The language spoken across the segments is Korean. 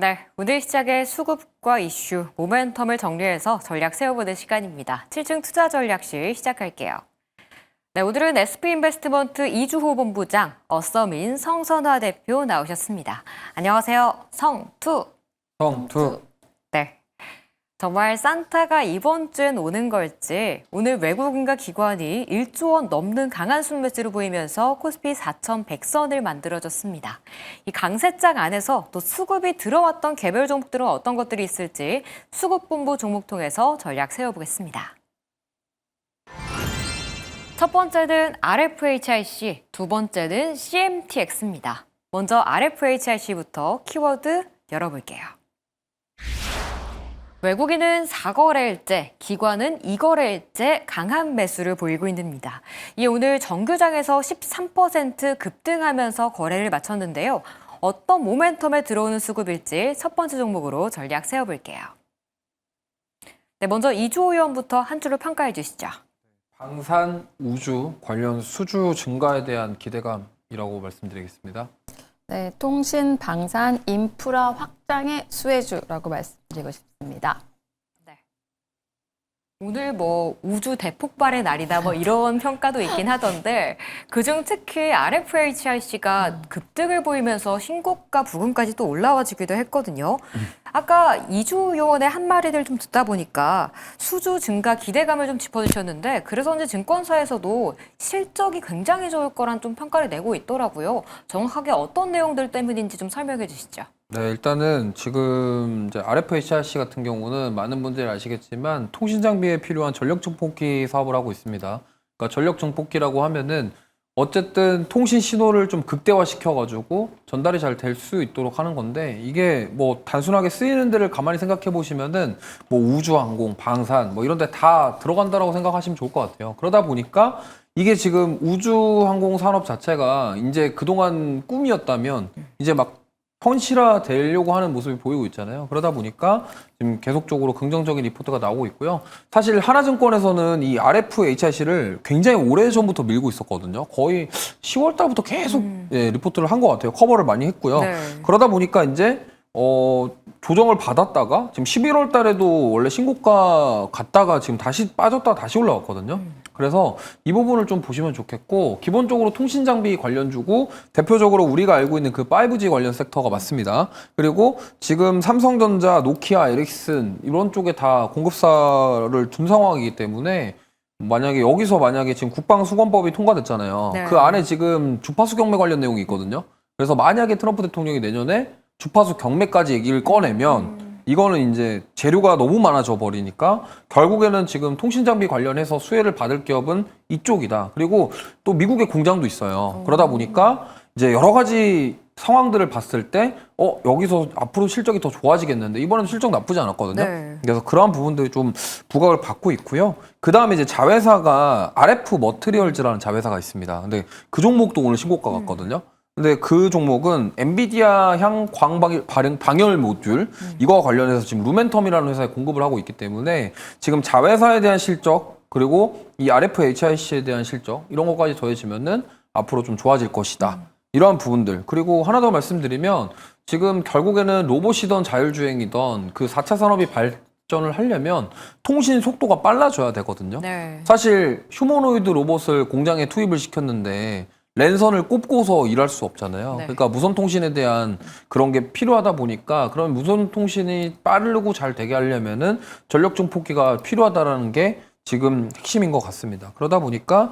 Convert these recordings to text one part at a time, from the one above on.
네, 오늘 시작의 수급과 이슈, 모멘텀을 정리해서 전략 세워보는 시간입니다. 7층 투자전략실 시작할게요. 네, 오늘은 SP인베스트먼트 이주호 본부장, 어서민 성선화 대표 나오셨습니다. 안녕하세요. 성투. 네. 정말 산타가 이번 주엔 오는 걸지 오늘 외국인과 기관이 1조 원 넘는 강한 순매수를 보이면서 코스피 4,100선을 만들어줬습니다. 이 강세장 안에서 또 수급이 들어왔던 개별 종목들은 어떤 것들이 있을지 수급본부 종목 통해서 전략 세워보겠습니다. 첫 번째는 RFHIC, 두 번째는 CMTX입니다. 먼저 RFHIC부터 키워드 열어볼게요. 외국인은 4거래일째, 기관은 2거래일째 강한 매수를 보이고 있습니다. 이에 오늘 정규장에서 13% 급등하면서 거래를 마쳤는데요. 어떤 모멘텀에 들어오는 수급일지 첫 번째 종목으로 전략 세워볼게요. 네, 먼저 이주호 의원부터 한 주를 평가해 주시죠. 방산, 우주 관련 수주 증가에 대한 기대감이라고 말씀드리겠습니다. 네, 통신, 방산, 인프라 확장의 수혜주라고 말씀드리고 싶습니다. 네. 오늘 우주 대폭발의 날이다 이런 평가도 있긴 하던데 그중 특히 RFHIC가 급등을 보이면서 신고가 부근까지 또 올라와주기도 했거든요. 아까 이주 요원의 한마디를 좀 듣다 보니까 수주 증가 기대감을 좀 짚어주셨는데 그래서인지 증권사에서도 실적이 굉장히 좋을 거란 좀 평가를 내고 있더라고요. 정확하게 어떤 내용들 때문인지 좀 설명해 주시죠. 네, 일단은 지금 이제 RFHIC 같은 경우는 많은 분들이 아시겠지만 통신 장비에 필요한 전력 증폭기 사업을 하고 있습니다. 그러니까 전력 증폭기라고 하면은 어쨌든 통신 신호를 좀 극대화시켜가지고 전달이 잘 될 수 있도록 하는 건데 이게 단순하게 쓰이는 데를 가만히 생각해 보시면은 우주항공, 방산 이런 데 다 들어간다라고 생각하시면 좋을 것 같아요. 그러다 보니까 이게 지금 우주항공 산업 자체가 이제 그동안 꿈이었다면 이제 막 현실화 되려고 하는 모습이 보이고 있잖아요. 그러다 보니까 지금 계속적으로 긍정적인 리포트가 나오고 있고요. 사실 하나증권에서는 이 RFHIC를 굉장히 오래전부터 밀고 있었거든요. 거의 10월 달부터 계속 리포트를 한 것 같아요. 커버를 많이 했고요. 네. 그러다 보니까 이제 조정을 받았다가 지금 11월 달에도 원래 신고가 갔다가 지금 다시 빠졌다가 다시 올라왔거든요. 그래서 이 부분을 좀 보시면 좋겠고 기본적으로 통신 장비 관련주고 대표적으로 우리가 알고 있는 그 5G 관련 섹터가 맞습니다. 그리고 지금 삼성전자, 노키아, 에릭슨 이런 쪽에 다 공급사를 둔 상황이기 때문에 여기서 지금 국방수권법이 통과됐잖아요. 네. 그 안에 지금 주파수 경매 관련 내용이 있거든요. 그래서 만약에 트럼프 대통령이 내년에 주파수 경매까지 얘기를 꺼내면 이거는 이제 재료가 너무 많아져 버리니까 결국에는 지금 통신장비 관련해서 수혜를 받을 기업은 이쪽이다. 그리고 또 미국에 공장도 있어요. 그러다 보니까 이제 여러 가지 상황들을 봤을 때 여기서 앞으로 실적이 더 좋아지겠는데 이번에는 실적 나쁘지 않았거든요. 네. 그래서 그러한 부분들이 좀 부각을 받고 있고요. 그 다음에 이제 자회사가 RF 머트리얼즈라는 자회사가 있습니다. 근데 그 종목도 오늘 신고가 갔거든요. 근데 그 종목은 엔비디아향 방열 모듈 이거와 관련해서 지금 루멘텀이라는 회사에 공급을 하고 있기 때문에 지금 자회사에 대한 실적 그리고 이 RFHIC에 대한 실적 이런 것까지 더해지면은 앞으로 좀 좋아질 것이다. 이러한 부분들. 그리고 하나 더 말씀드리면 지금 결국에는 로봇이던 자율주행이던 그 4차 산업이 발전을 하려면 통신 속도가 빨라져야 되거든요. 네. 사실 휴머노이드 로봇을 공장에 투입을 시켰는데 랜선을 꼽고서 일할 수 없잖아요. 네. 그러니까 무선 통신에 대한 그런 게 필요하다 보니까 그런 무선 통신이 빠르고 잘 되게 하려면은 전력 증폭기가 필요하다라는 게 지금 핵심인 것 같습니다. 그러다 보니까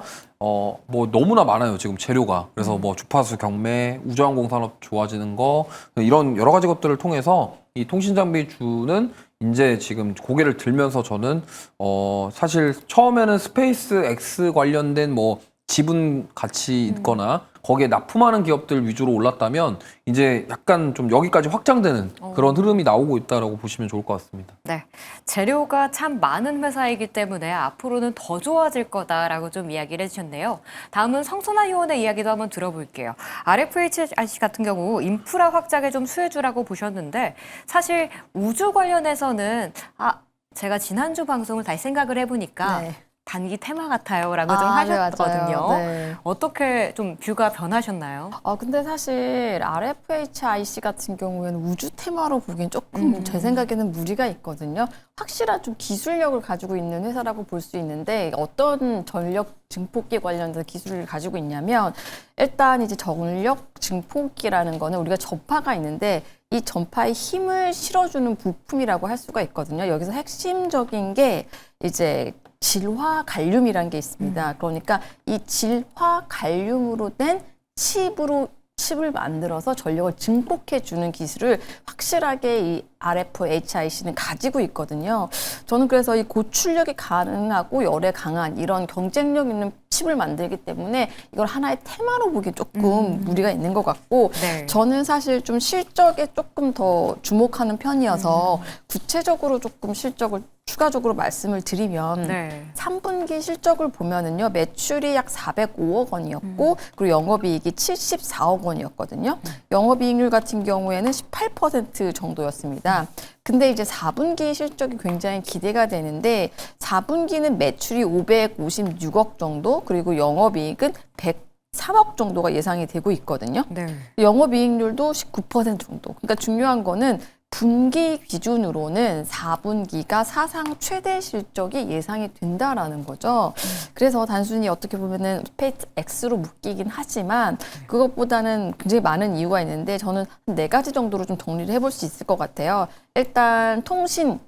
너무나 많아요 지금 재료가. 그래서 주파수 경매, 우주항공 산업 좋아지는 거 이런 여러 가지 것들을 통해서 이 통신장비주는 이제 지금 고개를 들면서 저는 사실 처음에는 스페이스 X 관련된 지분 가치 있거나 거기에 납품하는 기업들 위주로 올랐다면 이제 약간 좀 여기까지 확장되는 그런 흐름이 나오고 있다라고 보시면 좋을 것 같습니다. 네, 재료가 참 많은 회사이기 때문에 앞으로는 더 좋아질 거다라고 좀 이야기를 해주셨네요. 다음은 성선화 의원의 이야기도 한번 들어볼게요. RFHIC 같은 경우 인프라 확장에 좀 수혜주라고 보셨는데 사실 우주 관련해서는 제가 지난주 방송을 다시 생각을 해보니까 네. 단기 테마 같아요라고 좀 네, 하셨거든요. 맞아요. 네. 어떻게 좀 뷰가 변하셨나요? 근데 사실 RFHIC 같은 경우에는 우주 테마로 보기엔 조금 제 생각에는 무리가 있거든요. 확실한 좀 기술력을 가지고 있는 회사라고 볼 수 있는데 어떤 전력 증폭기 관련된 기술을 가지고 있냐면 일단 이제 전력 증폭기라는 거는 우리가 전파가 있는데 이 전파에 힘을 실어주는 부품이라고 할 수가 있거든요. 여기서 핵심적인 게 이제 질화 갈륨이라는 게 있습니다. 그러니까 이 질화 갈륨으로 된 칩을 만들어서 전력을 증폭해 주는 기술을 확실하게 이 RFHIC는 가지고 있거든요. 저는 그래서 이 고출력이 가능하고 열에 강한 이런 경쟁력 있는 칩을 만들기 때문에 이걸 하나의 테마로 보기 조금 무리가 있는 것 같고 네. 저는 사실 좀 실적에 조금 더 주목하는 편이어서 구체적으로 조금 실적을 추가적으로 말씀을 드리면 네. 3분기 실적을 보면은요, 매출이 약 405억 원이었고, 그리고 영업이익이 74억 원이었거든요. 영업이익률 같은 경우에는 18% 정도였습니다. 근데 이제 4분기 실적이 굉장히 기대가 되는데, 4분기는 매출이 556억 정도, 그리고 영업이익은 103억 정도가 예상이 되고 있거든요. 네. 영업이익률도 19% 정도. 그러니까 중요한 거는 분기 기준으로는 4분기가 사상 최대 실적이 예상이 된다라는 거죠. 그래서 단순히 어떻게 보면은 스페이스 X로 묶이긴 하지만 그것보다는 굉장히 많은 이유가 있는데 저는 한 4가지 정도로 좀 정리를 해볼 수 있을 것 같아요. 일단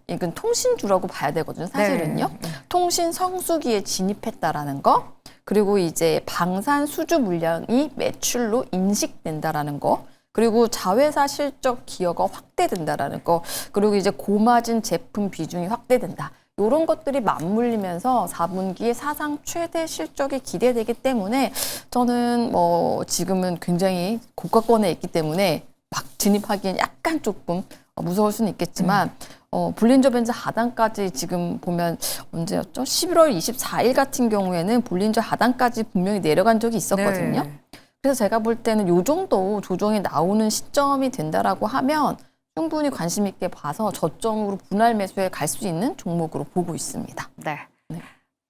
이건 통신주라고 봐야 되거든요. 사실은요. 네. 통신 성수기에 진입했다라는 거. 그리고 이제 방산 수주 물량이 매출로 인식된다라는 거. 그리고 자회사 실적 기여가 확대된다라는 거, 그리고 이제 고마진 제품 비중이 확대된다. 이런 것들이 맞물리면서 4분기에 사상 최대 실적이 기대되기 때문에 저는 뭐 지금은 굉장히 고가권에 있기 때문에 막 진입하기엔 약간 조금 무서울 수는 있겠지만 볼린저 밴드 하단까지 지금 보면 언제였죠? 11월 24일 같은 경우에는 볼린저 하단까지 분명히 내려간 적이 있었거든요. 네. 그래서 제가 볼 때는 요 정도 조정이 나오는 시점이 된다라고 하면 충분히 관심 있게 봐서 저점으로 분할 매수에 갈 수 있는 종목으로 보고 있습니다. 네. 네.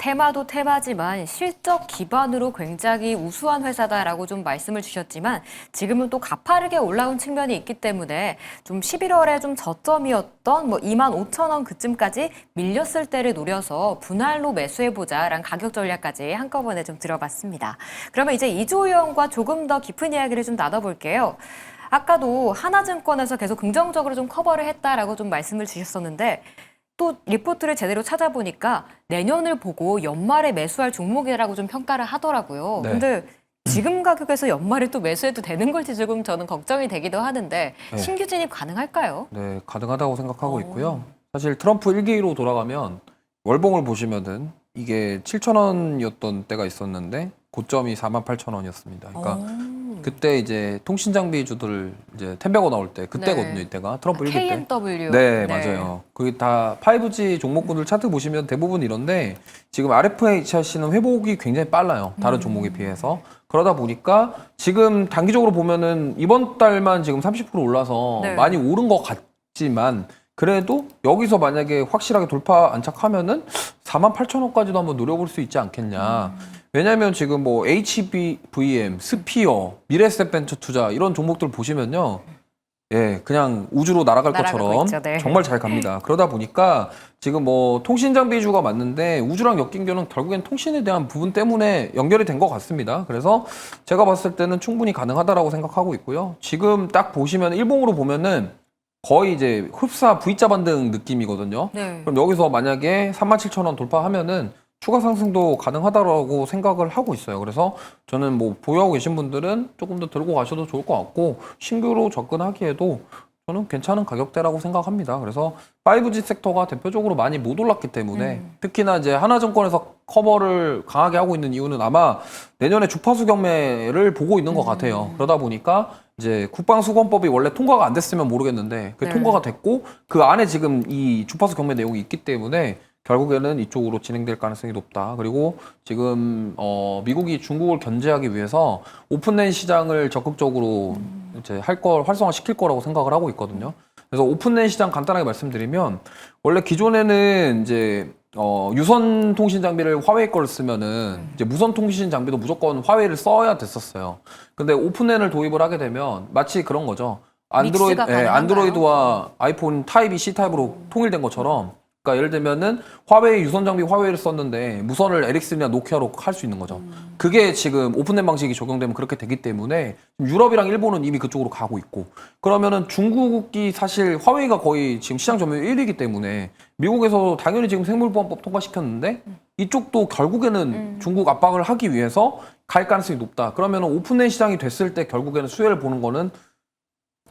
테마도 테마지만 실적 기반으로 굉장히 우수한 회사다라고 좀 말씀을 주셨지만 지금은 또 가파르게 올라온 측면이 있기 때문에 좀 11월에 좀 저점이었던 뭐 25,000원 그쯤까지 밀렸을 때를 노려서 분할로 매수해보자라는 가격 전략까지 한꺼번에 좀 들어봤습니다. 그러면 이제 이조영과 조금 더 깊은 이야기를 좀 나눠볼게요. 아까도 하나증권에서 계속 긍정적으로 좀 커버를 했다라고 좀 말씀을 주셨었는데 또 리포트를 제대로 찾아보니까 내년을 보고 연말에 매수할 종목이라고 좀 평가를 하더라고요. 네. 근데 지금 가격에서 연말에 또 매수해도 되는 걸지 조금 저는 걱정이 되기도 하는데 네. 신규 진입 가능할까요? 네, 가능하다고 생각하고 있고요. 사실 트럼프 1기로 돌아가면 월봉을 보시면은 이게 7,000원이었던 때가 있었는데 고점이 48,000원이었습니다. 그러니까 그때 이제 통신 장비 주들 이제 텐베거 나올 때 그때거든요. 네. 이때가 트럼프 1기 때. KNW. 네, 맞아요. 그게 다 5G 종목군들 차트 보시면 대부분 이런데 지금 RFHIC는 회복이 굉장히 빨라요. 다른 종목에 비해서. 그러다 보니까 지금 단기적으로 보면은 이번 달만 지금 30% 올라서 네. 많이 오른 것 같지만 그래도 여기서 만약에 확실하게 돌파 안착하면은 48,000원까지도 한번 노려볼 수 있지 않겠냐. 왜냐하면 지금 뭐 HBVM, 스피어, 미래에셋벤처 투자 이런 종목들 보시면요. 예, 그냥 우주로 날아갈 날아가고 것처럼 있죠, 네. 정말 잘 갑니다. 그러다 보니까 지금 뭐 통신 장비주가 맞는데 우주랑 엮인 거는 결국엔 통신에 대한 부분 때문에 연결이 된 것 같습니다. 그래서 제가 봤을 때는 충분히 가능하다라고 생각하고 있고요. 지금 딱 보시면 일봉으로 보면은 거의 이제 흡사 V자 반등 느낌이거든요. 네. 그럼 여기서 만약에 37,000원 돌파하면은 추가 상승도 가능하다라고 생각을 하고 있어요. 그래서 저는 뭐 보유하고 계신 분들은 조금 더 들고 가셔도 좋을 것 같고 신규로 접근하기에도 저는 괜찮은 가격대라고 생각합니다. 그래서 5G 섹터가 대표적으로 많이 못 올랐기 때문에 특히나 이제 하나증권에서 커버를 강하게 하고 있는 이유는 아마 내년에 주파수 경매를 보고 있는 것 같아요. 그러다 보니까 이제 국방수권법이 원래 통과가 안 됐으면 모르겠는데 그 네. 통과가 됐고 그 안에 지금 이 주파수 경매 내용이 있기 때문에 결국에는 이쪽으로 진행될 가능성이 높다. 그리고 지금 미국이 중국을 견제하기 위해서 오픈랜 시장을 적극적으로 이제 활성화시킬 거라고 생각을 하고 있거든요. 그래서 오픈랜 시장 간단하게 말씀드리면 원래 기존에는 이제 유선 통신 장비를 화웨이 거를 쓰면은 이제 무선 통신 장비도 무조건 화웨이를 써야 됐었어요. 근데 오픈N을 도입을 하게 되면 마치 그런 거죠. 믹스가 가능한가요? 안드로이드와 아이폰 타입이 C 타입으로 통일된 것처럼. 그러니까 예를 들면은 화웨이 유선 장비 화웨이를 썼는데 무선을 에릭슨이나 노키아로 할 수 있는 거죠. 그게 지금 오픈N 방식이 적용되면 그렇게 되기 때문에 유럽이랑 일본은 이미 그쪽으로 가고 있고, 그러면은 중국이 사실 화웨이가 거의 지금 시장 점유율 1위이기 때문에 미국에서 당연히 지금 생물보안법 통과시켰는데 이쪽도 결국에는 중국 압박을 하기 위해서 갈 가능성이 높다. 그러면은 오픈N 시장이 됐을 때 결국에는 수혜를 보는 거는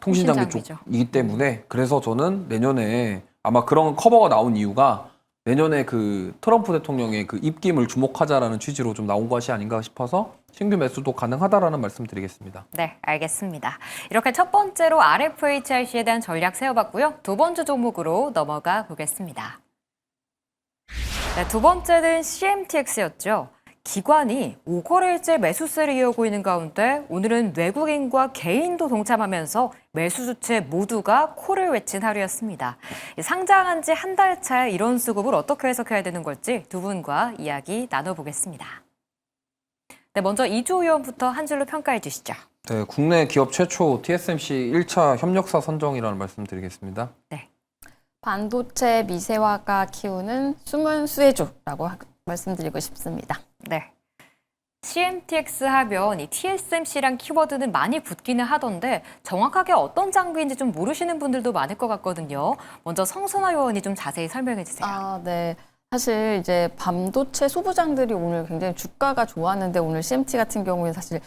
통신 장비 통신장비죠. 쪽이기 때문에, 그래서 저는 내년에 아마 그런 커버가 나온 이유가 내년에 그 트럼프 대통령의 그 입김을 주목하자라는 취지로 좀 나온 것이 아닌가 싶어서 신규 매수도 가능하다라는 말씀 드리겠습니다. 네, 알겠습니다. 이렇게 첫 번째로 RFHIC에 대한 전략 세워봤고요. 두 번째 종목으로 넘어가 보겠습니다. 네, 두 번째는 CMTX였죠. 기관이 5거래일째 매수세를 이어오고 있는 가운데 오늘은 외국인과 개인도 동참하면서 매수 주체 모두가 콜을 외친 하루였습니다. 상장한 지 한 달 차에 이런 수급을 어떻게 해석해야 되는 걸지 두 분과 이야기 나눠보겠습니다. 네, 먼저 이주호 의원부터 한 줄로 평가해 주시죠. 네, 국내 기업 최초 TSMC 1차 협력사 선정이라는 말씀 드리겠습니다. 네. 반도체 미세화가 키우는 숨은 수혜주라고 말씀드리고 싶습니다. 네. CMTX 하면 이 TSMC란 키워드는 많이 붙기는 하던데 정확하게 어떤 장비인지 좀 모르시는 분들도 많을 것 같거든요. 먼저 성선화 의원이 좀 자세히 설명해 주세요. 네. 사실 이제 반도체 소부장들이 오늘 굉장히 주가가 좋았는데 오늘 CMT 같은 경우에는 사실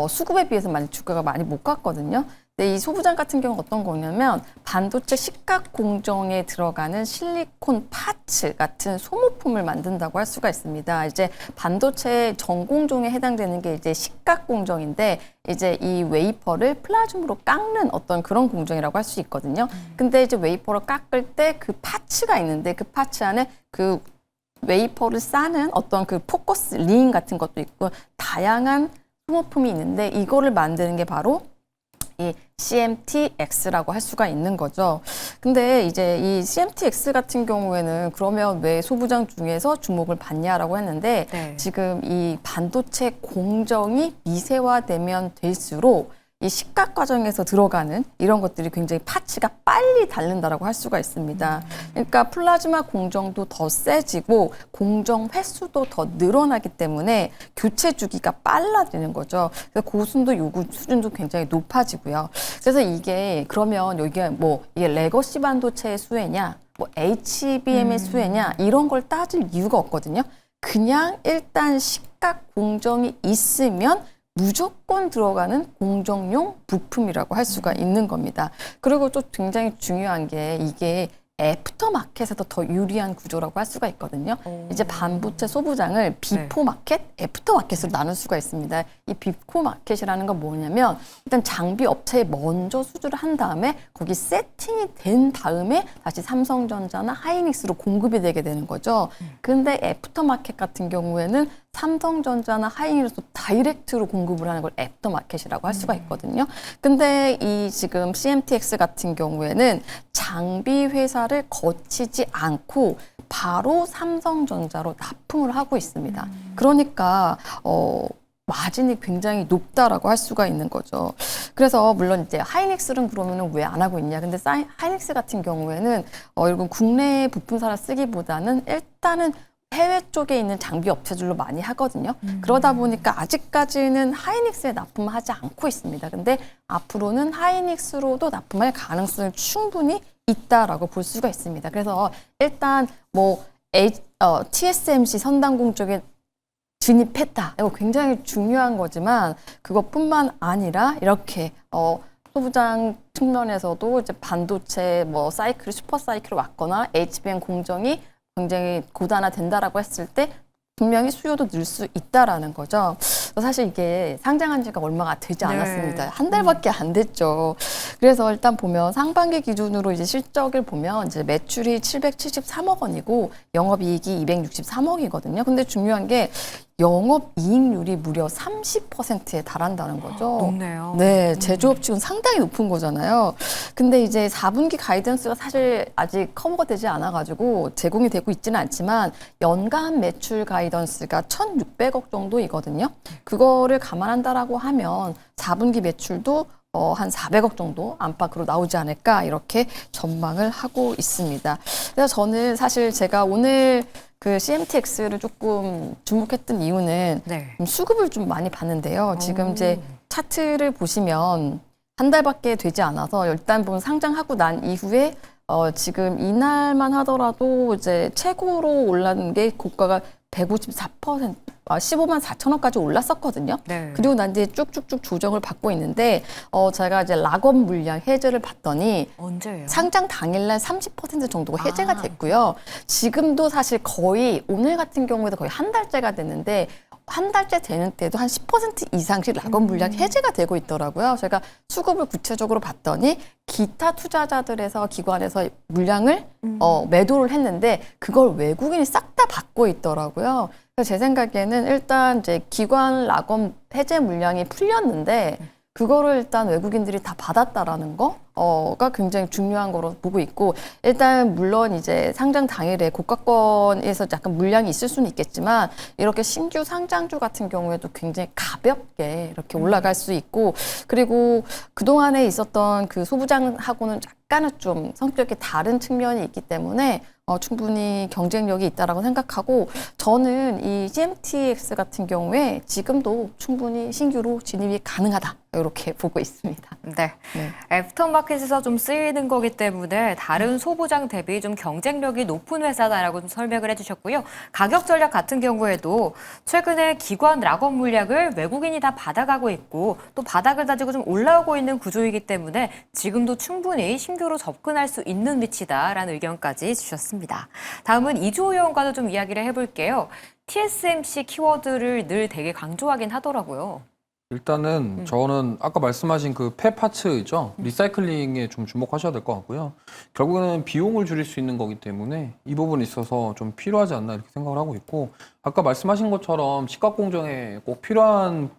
수급에 비해서 많이 주가가 많이 못 갔거든요. 근데 이 소부장 같은 경우는 어떤 거냐면 반도체 식각 공정에 들어가는 실리콘 파츠 같은 소모품을 만든다고 할 수가 있습니다. 이제 반도체 전공정에 해당되는 게 이제 식각 공정인데 이제 이 웨이퍼를 플라즘으로 깎는 어떤 그런 공정이라고 할 수 있거든요. 근데 이제 웨이퍼를 깎을 때 그 파츠가 있는데 그 파츠 안에 그 웨이퍼를 싸는 어떤 그 포커스 링 같은 것도 있고 다양한 소모품이 있는데 이거를 만드는 게 바로 이 CMTX라고 할 수가 있는 거죠. 근데 이제 이 CMTX 같은 경우에는 그러면 왜 소부장 중에서 주목을 받냐라고 했는데 네. 지금 이 반도체 공정이 미세화되면 될수록 이 식각 과정에서 들어가는 이런 것들이 굉장히 파츠가 빨리 닳는다라고 할 수가 있습니다. 그러니까 플라즈마 공정도 더 세지고 공정 횟수도 더 늘어나기 때문에 교체 주기가 빨라지는 거죠. 그래서 고순도 요구 수준도 굉장히 높아지고요. 그래서 이게 그러면 이게 뭐 이게 레거시 반도체의 수혜냐, 뭐 HBM의 수혜냐 이런 걸 따질 이유가 없거든요. 그냥 일단 식각 공정이 있으면 무조건 들어가는 공정용 부품이라고 할 수가 있는 겁니다. 그리고 또 굉장히 중요한 게 이게 애프터마켓에서 더 유리한 구조라고 할 수가 있거든요. 이제 반도체 소부장을 비포 마켓, 애프터 마켓으로 나눌 수가 있습니다. 이 비포 마켓이라는 건 뭐냐면 일단 장비 업체에 먼저 수주를 한 다음에 거기 세팅이 된 다음에 다시 삼성전자나 하이닉스로 공급이 되게 되는 거죠. 근데 애프터 마켓 같은 경우에는 삼성전자나 하이닉스로 다이렉트로 공급을 하는 걸 애프터 마켓이라고 할 수가 있거든요. 근데 이 지금 CMTX 같은 경우에는 장비 회사를 거치지 않고 바로 삼성전자로 납품을 하고 있습니다. 그러니까 마진이 굉장히 높다라고 할 수가 있는 거죠. 그래서 물론 이제 하이닉스는 그러면은 왜 안 하고 있냐? 근데 하이닉스 같은 경우에는 이런 국내 부품사를 쓰기보다는 일단은 해외 쪽에 있는 장비 업체들로 많이 하거든요. 그러다 보니까 아직까지는 하이닉스에 납품을 하지 않고 있습니다. 근데 앞으로는 하이닉스로도 납품할 가능성이 충분히 있다라고 볼 수가 있습니다. 그래서 일단 뭐 TSMC 선단공 쪽에 진입했다. 이거 굉장히 중요한 거지만 그것뿐만 아니라 이렇게 소부장 측면에서도 이제 반도체 뭐 사이클, 슈퍼 사이클을 왔거나 HBM 공정이 굉장히 고단화된다라고 했을 때 분명히 수요도 늘 수 있다라는 거죠. 사실 이게 상장한 지가 얼마가 되지 네. 않았습니다. 한 달밖에 안 됐죠. 그래서 일단 보면 상반기 기준으로 이제 실적을 보면 이제 매출이 773억 원이고 영업이익이 263억이거든요. 근데 중요한 게 영업이익률이 무려 30%에 달한다는 거죠. 높네요. 네, 제조업 치고는 상당히 높은 거잖아요. 근데 이제 4분기 가이던스가 사실 아직 커버가 되지 않아가지고 제공이 되고 있지는 않지만 연간 매출 가이던스가 1,600억 정도이거든요. 그거를 감안한다라고 하면 4분기 매출도 한 400억 정도 안팎으로 나오지 않을까 이렇게 전망을 하고 있습니다. 그래서 저는 사실 제가 오늘 그 CMTX를 조금 주목했던 이유는 네. 수급을 좀 많이 봤는데요. 지금 이제 차트를 보시면 한 달밖에 되지 않아서 일단 보면 상장하고 난 이후에 지금 이날만 하더라도 이제 최고로 올랐는 게 고가가 154%, 15만 4천원까지 올랐었거든요. 네. 그리고 난 뒤에 쭉쭉쭉 조정을 받고 있는데 제가 이제 락업 물량 해제를 봤더니 언제예요? 상장 당일날 30% 정도가 해제가 아. 됐고요. 지금도 사실 거의 오늘 같은 경우에도 거의 한 달째가 됐는데 한 달째 되는 때도 한 10% 이상씩 락업 물량 해제가 되고 있더라고요. 제가 수급을 구체적으로 봤더니 기타 투자자들에서 기관에서 물량을 매도를 했는데 그걸 외국인이 싹 다 받고 있더라고요. 그래서 제 생각에는 일단 이제 기관 락업 해제 물량이 풀렸는데 그거를 일단 외국인들이 다 받았다라는 거가 굉장히 중요한 거로 보고 있고 일단 물론 이제 상장 당일에 고가권에서 약간 물량이 있을 수는 있겠지만 이렇게 신규 상장주 같은 경우에도 굉장히 가볍게 이렇게 올라갈 수 있고 그리고 그동안에 있었던 그 소부장하고는 약간은 좀 성격이 다른 측면이 있기 때문에 충분히 경쟁력이 있다라고 생각하고 저는 이 CMTX 같은 경우에 지금도 충분히 신규로 진입이 가능하다 이렇게 보고 있습니다. 네. 애프터마켓에서 좀 쓰이는 거기 때문에 다른 소부장 대비 좀 경쟁력이 높은 회사다라고 좀 설명을 해주셨고요. 가격 전략 같은 경우에도 최근에 기관 락업 물량을 외국인이 다 받아가고 있고 또 바닥을 다지고 좀 올라오고 있는 구조이기 때문에 지금도 충분히 신규로 접근할 수 있는 위치다라는 의견까지 주셨습니다. 다음은 이주호 의원과도 좀 이야기를 해볼게요. TSMC 키워드를 늘 되게 강조하긴 하더라고요. 일단은 저는 아까 말씀하신 그 폐파츠죠. 리사이클링에 좀 주목하셔야 될 것 같고요. 결국에는 비용을 줄일 수 있는 거기 때문에 이 부분에 있어서 좀 필요하지 않나 이렇게 생각을 하고 있고 아까 말씀하신 것처럼 식각 공정에 꼭 필요한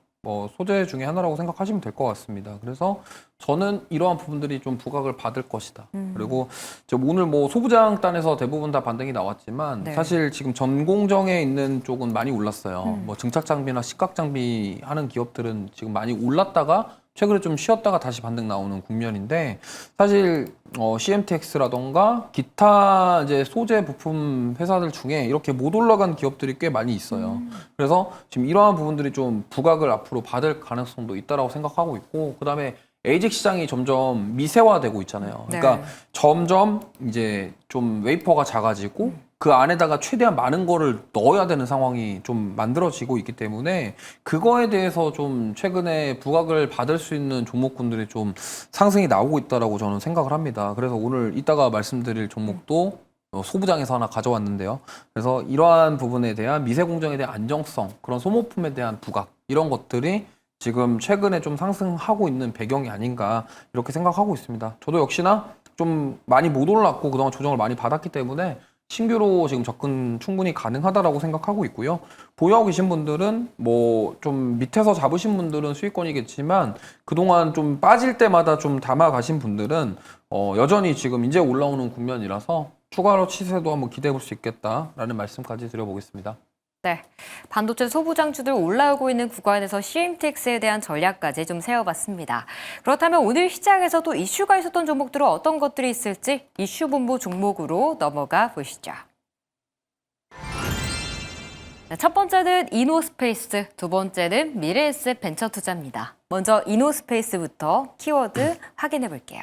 소재 중에 하나라고 생각하시면 될 것 같습니다. 그래서 저는 이러한 부분들이 좀 부각을 받을 것이다. 그리고 오늘 소부장 단에서 대부분 다 반등이 나왔지만 네. 사실 지금 전공정에 있는 쪽은 많이 올랐어요. 증착 장비나 식각 장비 하는 기업들은 지금 많이 올랐다가 최근에 좀 쉬었다가 다시 반등 나오는 국면인데 사실 CMTX라던가 기타 이제 소재 부품 회사들 중에 이렇게 못 올라간 기업들이 꽤 많이 있어요. 그래서 지금 이러한 부분들이 좀 부각을 앞으로 받을 가능성도 있다라고 생각하고 있고 그다음에 에이직 시장이 점점 미세화되고 있잖아요. 그러니까 네. 점점 이제 좀 웨이퍼가 작아지고 그 안에다가 최대한 많은 거를 넣어야 되는 상황이 좀 만들어지고 있기 때문에 그거에 대해서 좀 최근에 부각을 받을 수 있는 종목군들이 좀 상승이 나오고 있다라고 저는 생각을 합니다. 그래서 오늘 이따가 말씀드릴 종목도 소부장에서 하나 가져왔는데요. 그래서 이러한 부분에 대한 미세 공정에 대한 안정성, 그런 소모품에 대한 부각 이런 것들이 지금 최근에 좀 상승하고 있는 배경이 아닌가 이렇게 생각하고 있습니다. 저도 역시나 좀 많이 못 올랐고 그동안 조정을 많이 받았기 때문에 신규로 지금 접근 충분히 가능하다라고 생각하고 있고요. 보유하고 계신 분들은 좀 밑에서 잡으신 분들은 수익권이겠지만 그동안 좀 빠질 때마다 좀 담아 가신 분들은 여전히 지금 이제 올라오는 국면이라서 추가로 시세도 한번 기대해 볼 수 있겠다라는 말씀까지 드려보겠습니다. 네, 반도체 소부장주들 올라오고 있는 구간에서 CMTX에 대한 전략까지 좀 세워봤습니다. 그렇다면 오늘 시장에서 또 이슈가 있었던 종목들은 어떤 것들이 있을지 이슈본부 종목으로 넘어가 보시죠. 네, 첫 번째는 이노스페이스, 두 번째는 미래에셋 벤처투자입니다. 먼저 이노스페이스부터 키워드 확인해 볼게요.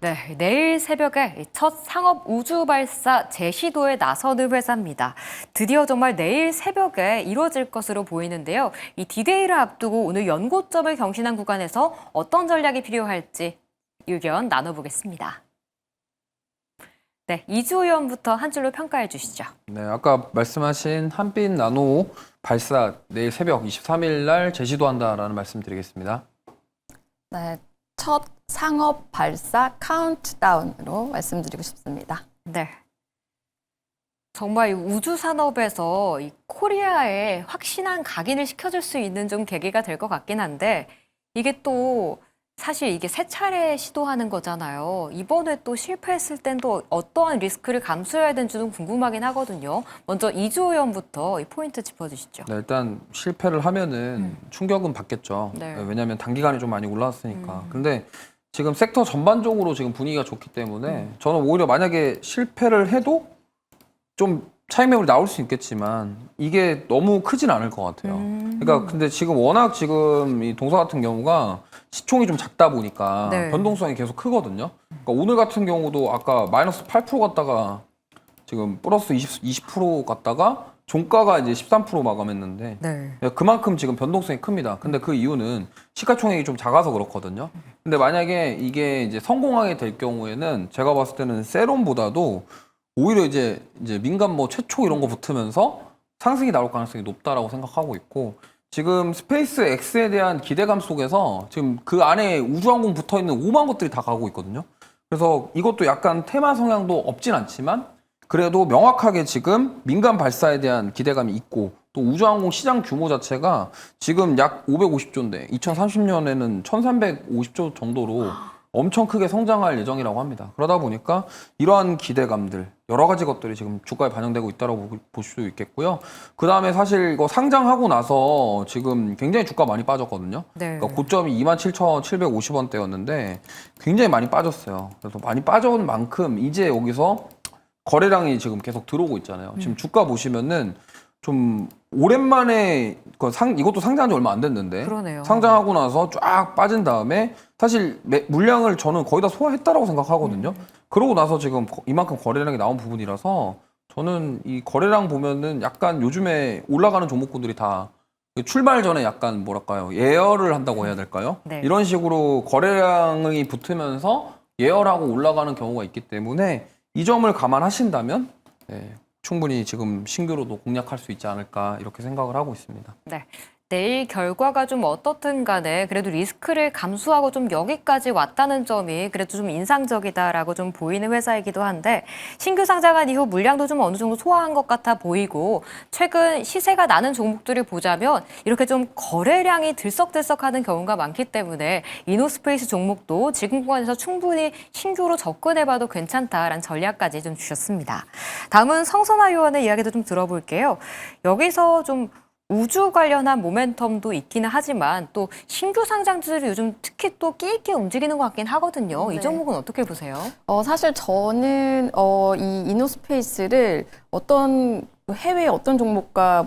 네, 내일 새벽에 첫 상업 우주 발사 재시도에 나서는 회사입니다. 드디어 정말 내일 새벽에 이루어질 것으로 보이는데요. 이 디데이를 앞두고 오늘 연고점을 경신한 구간에서 어떤 전략이 필요할지 의견 나눠보겠습니다. 네, 이주호 의원부터 한 줄로 평가해 주시죠. 네, 아까 말씀하신 한빛 나노 발사 내일 새벽 23일 날 제시도한다라는 말씀드리겠습니다. 네, 첫 상업 발사 카운트다운으로 말씀드리고 싶습니다. 네. 정말 이 우주 산업에서 이 코리아에 확신한 각인을 시켜줄 수 있는 좀 계기가 될 것 같긴 한데 이게 또 사실 이게 세 차례 시도하는 거잖아요. 이번에 또 실패했을 땐 또 어떠한 리스크를 감수해야 되는지 좀 궁금하긴 하거든요. 먼저 이주호 의원부터 이 포인트 짚어주시죠. 네, 일단 실패를 하면은 충격은 받겠죠. 네. 왜냐하면 단기간에 좀 많이 올라왔으니까. 근데 지금 섹터 전반적으로 지금 분위기가 좋기 때문에 저는 오히려 만약에 실패를 해도 좀 차익 매물이 나올 수 있겠지만 이게 너무 크진 않을 것 같아요. 그러니까 근데 지금 워낙 지금 이 동사 같은 경우가 시총이 좀 작다 보니까 네. 변동성이 계속 크거든요. 그러니까 오늘 같은 경우도 아까 마이너스 8% 갔다가 지금 플러스 20% 갔다가 종가가 이제 13% 마감했는데 네. 그만큼 지금 변동성이 큽니다. 근데 그 이유는 시가총액이 좀 작아서 그렇거든요. 근데 만약에 이게 이제 성공하게 될 경우에는 제가 봤을 때는 세론보다도 오히려 이제 민간 뭐 최초 이런 거 붙으면서 상승이 나올 가능성이 높다라고 생각하고 있고 지금 스페이스 X에 대한 기대감 속에서 지금 그 안에 우주항공 붙어 있는 5만 것들이 다 가고 있거든요. 그래서 이것도 약간 테마 성향도 없진 않지만 그래도 명확하게 지금 민간 발사에 대한 기대감이 있고 또 우주항공 시장 규모 자체가 지금 약 550조인데 2030년에는 1350조 정도로 엄청 크게 성장할 예정이라고 합니다. 그러다 보니까 이러한 기대감들 여러 가지 것들이 지금 주가에 반영되고 있다고 볼 수 있겠고요. 그 다음에 사실 이거 상장하고 나서 지금 굉장히 주가 많이 빠졌거든요. 네. 그러니까 고점이 27,750원대였는데 굉장히 많이 빠졌어요. 그래서 많이 빠져온 만큼 이제 여기서 거래량이 지금 계속 들어오고 있잖아요. 지금 주가 보시면은 좀 오랜만에 이것도 상장한 지 얼마 안 됐는데 그러네요. 상장하고 나서 쫙 빠진 다음에 사실 물량을 저는 거의 다 소화했다라고 생각하거든요. 그러고 나서 지금 이만큼 거래량이 나온 부분이라서 저는 이 거래량 보면은 약간 요즘에 올라가는 종목군들이 다 출발 전에 약간 뭐랄까요 예열을 한다고 해야 될까요? 네. 이런 식으로 거래량이 붙으면서 예열하고 올라가는 경우가 있기 때문에 이 점을 감안하신다면 네, 충분히 지금 신규로도 공략할 수 있지 않을까 이렇게 생각을 하고 있습니다. 네. 내일 결과가 좀 어떻든 간에 그래도 리스크를 감수하고 좀 여기까지 왔다는 점이 그래도 좀 인상적이다라고 좀 보이는 회사이기도 한데 신규 상장한 이후 물량도 좀 어느 정도 소화한 것 같아 보이고 최근 시세가 나는 종목들을 보자면 이렇게 좀 거래량이 들썩들썩하는 경우가 많기 때문에 이노스페이스 종목도 지금 구간에서 충분히 신규로 접근해봐도 괜찮다라는 전략까지 좀 주셨습니다. 다음은 성선아 의원의 이야기도 좀 들어볼게요. 여기서 좀 우주 관련한 모멘텀도 있기는 하지만 또 신규 상장주들이 요즘 특히 또 끼 있게 움직이는 것 같긴 하거든요. 네. 이 종목은 어떻게 보세요? 사실 저는 이 이노스페이스를 해외 어떤 종목과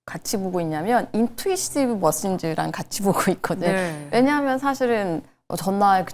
같이 보고 있냐면 인투이시브 머신즈랑 같이 보고 있거든요. 네. 왜냐하면 사실은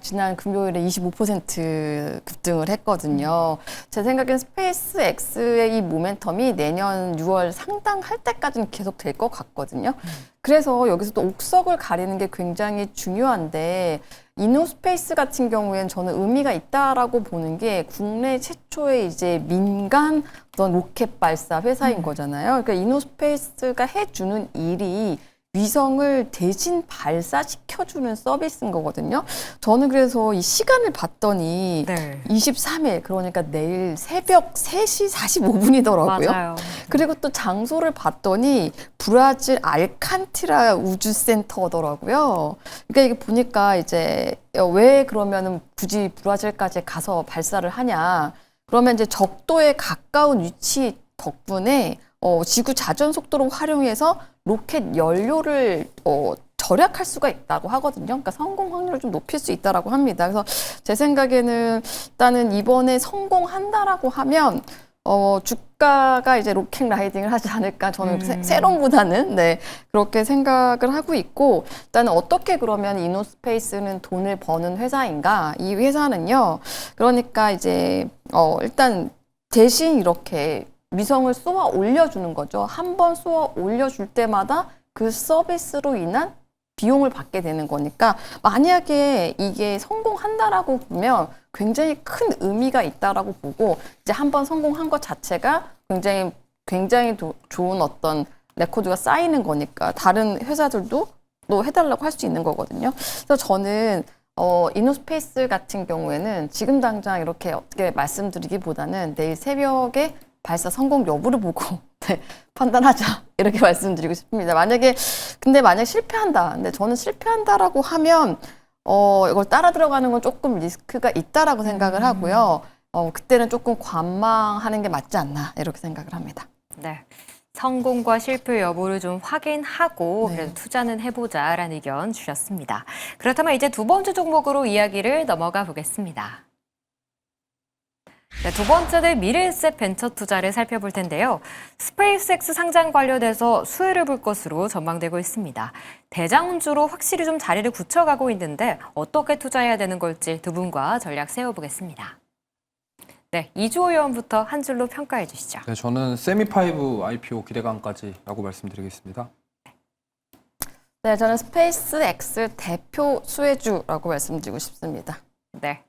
지난 금요일에 25% 급등을 했거든요. 제 생각엔 스페이스 X의 이 모멘텀이 내년 6월 상당할 때까지는 계속 될 것 같거든요. 그래서 여기서 또 옥석을 가리는 게 굉장히 중요한데 이노스페이스 같은 경우에는 저는 의미가 있다라고 보는 게 국내 최초의 이제 민간 어떤 로켓 발사 회사인 거잖아요. 그러니까 이노스페이스가 해주는 일이 위성을 대신 발사시켜주는 서비스인 거거든요. 저는 그래서 이 시간을 봤더니 네. 23일, 그러니까 내일 새벽 3시 45분이더라고요. 맞아요. 그리고 또 장소를 봤더니 브라질 알칸티라 우주센터더라고요. 그러니까 이게 보니까 이제 왜 그러면은 굳이 브라질까지 가서 발사를 하냐. 그러면 이제 적도에 가까운 위치 덕분에 지구 자전 속도를 활용해서 로켓 연료를 절약할 수가 있다고 하거든요. 그러니까 성공 확률을 좀 높일 수 있다라고 합니다. 그래서 제 생각에는 일단은 이번에 성공한다라고 하면 주가가 이제 로켓 라이딩을 하지 않을까 저는 세론보다는 네 그렇게 생각을 하고 있고 일단은 어떻게 그러면 이노스페이스는 돈을 버는 회사인가? 이 회사는요. 그러니까 이제 일단 대신 이렇게 위성을 쏘아 올려주는 거죠. 한 번 쏘아 올려줄 때마다 그 서비스로 인한 비용을 받게 되는 거니까 만약에 이게 성공한다라고 보면 굉장히 큰 의미가 있다라고 보고 이제 한 번 성공한 것 자체가 굉장히 좋은 어떤 레코드가 쌓이는 거니까 다른 회사들도 또 해달라고 할 수 있는 거거든요. 그래서 저는 이노스페이스 같은 경우에는 지금 당장 이렇게 어떻게 말씀드리기보다는 내일 새벽에 발사 성공 여부를 보고 네, 판단하자 이렇게 말씀드리고 싶습니다. 근데 만약 실패한다. 근데 저는 실패한다라고 하면 이걸 따라 들어가는 건 조금 리스크가 있다라고 생각을 하고요. 그때는 조금 관망하는 게 맞지 않나 이렇게 생각을 합니다. 네. 성공과 실패 여부를 좀 확인하고 네. 그래도 투자는 해보자라는 의견 주셨습니다. 그렇다면 이제 두 번째 종목으로 이야기를 넘어가 보겠습니다. 네, 두 번째는 미래에셋 벤처 투자를 살펴볼 텐데요. 스페이스X 상장 관련해서 수혜를 볼 것으로 전망되고 있습니다. 대장주로 확실히 좀 자리를 굳혀가고 있는데 어떻게 투자해야 되는 걸지 두 분과 전략 세워보겠습니다. 네, 이주호 의원부터 한 줄로 평가해 주시죠. 네, 저는 세미5 IPO 기대감까지라고 말씀드리겠습니다. 네, 저는 스페이스X 대표 수혜주라고 말씀드리고 싶습니다. 네.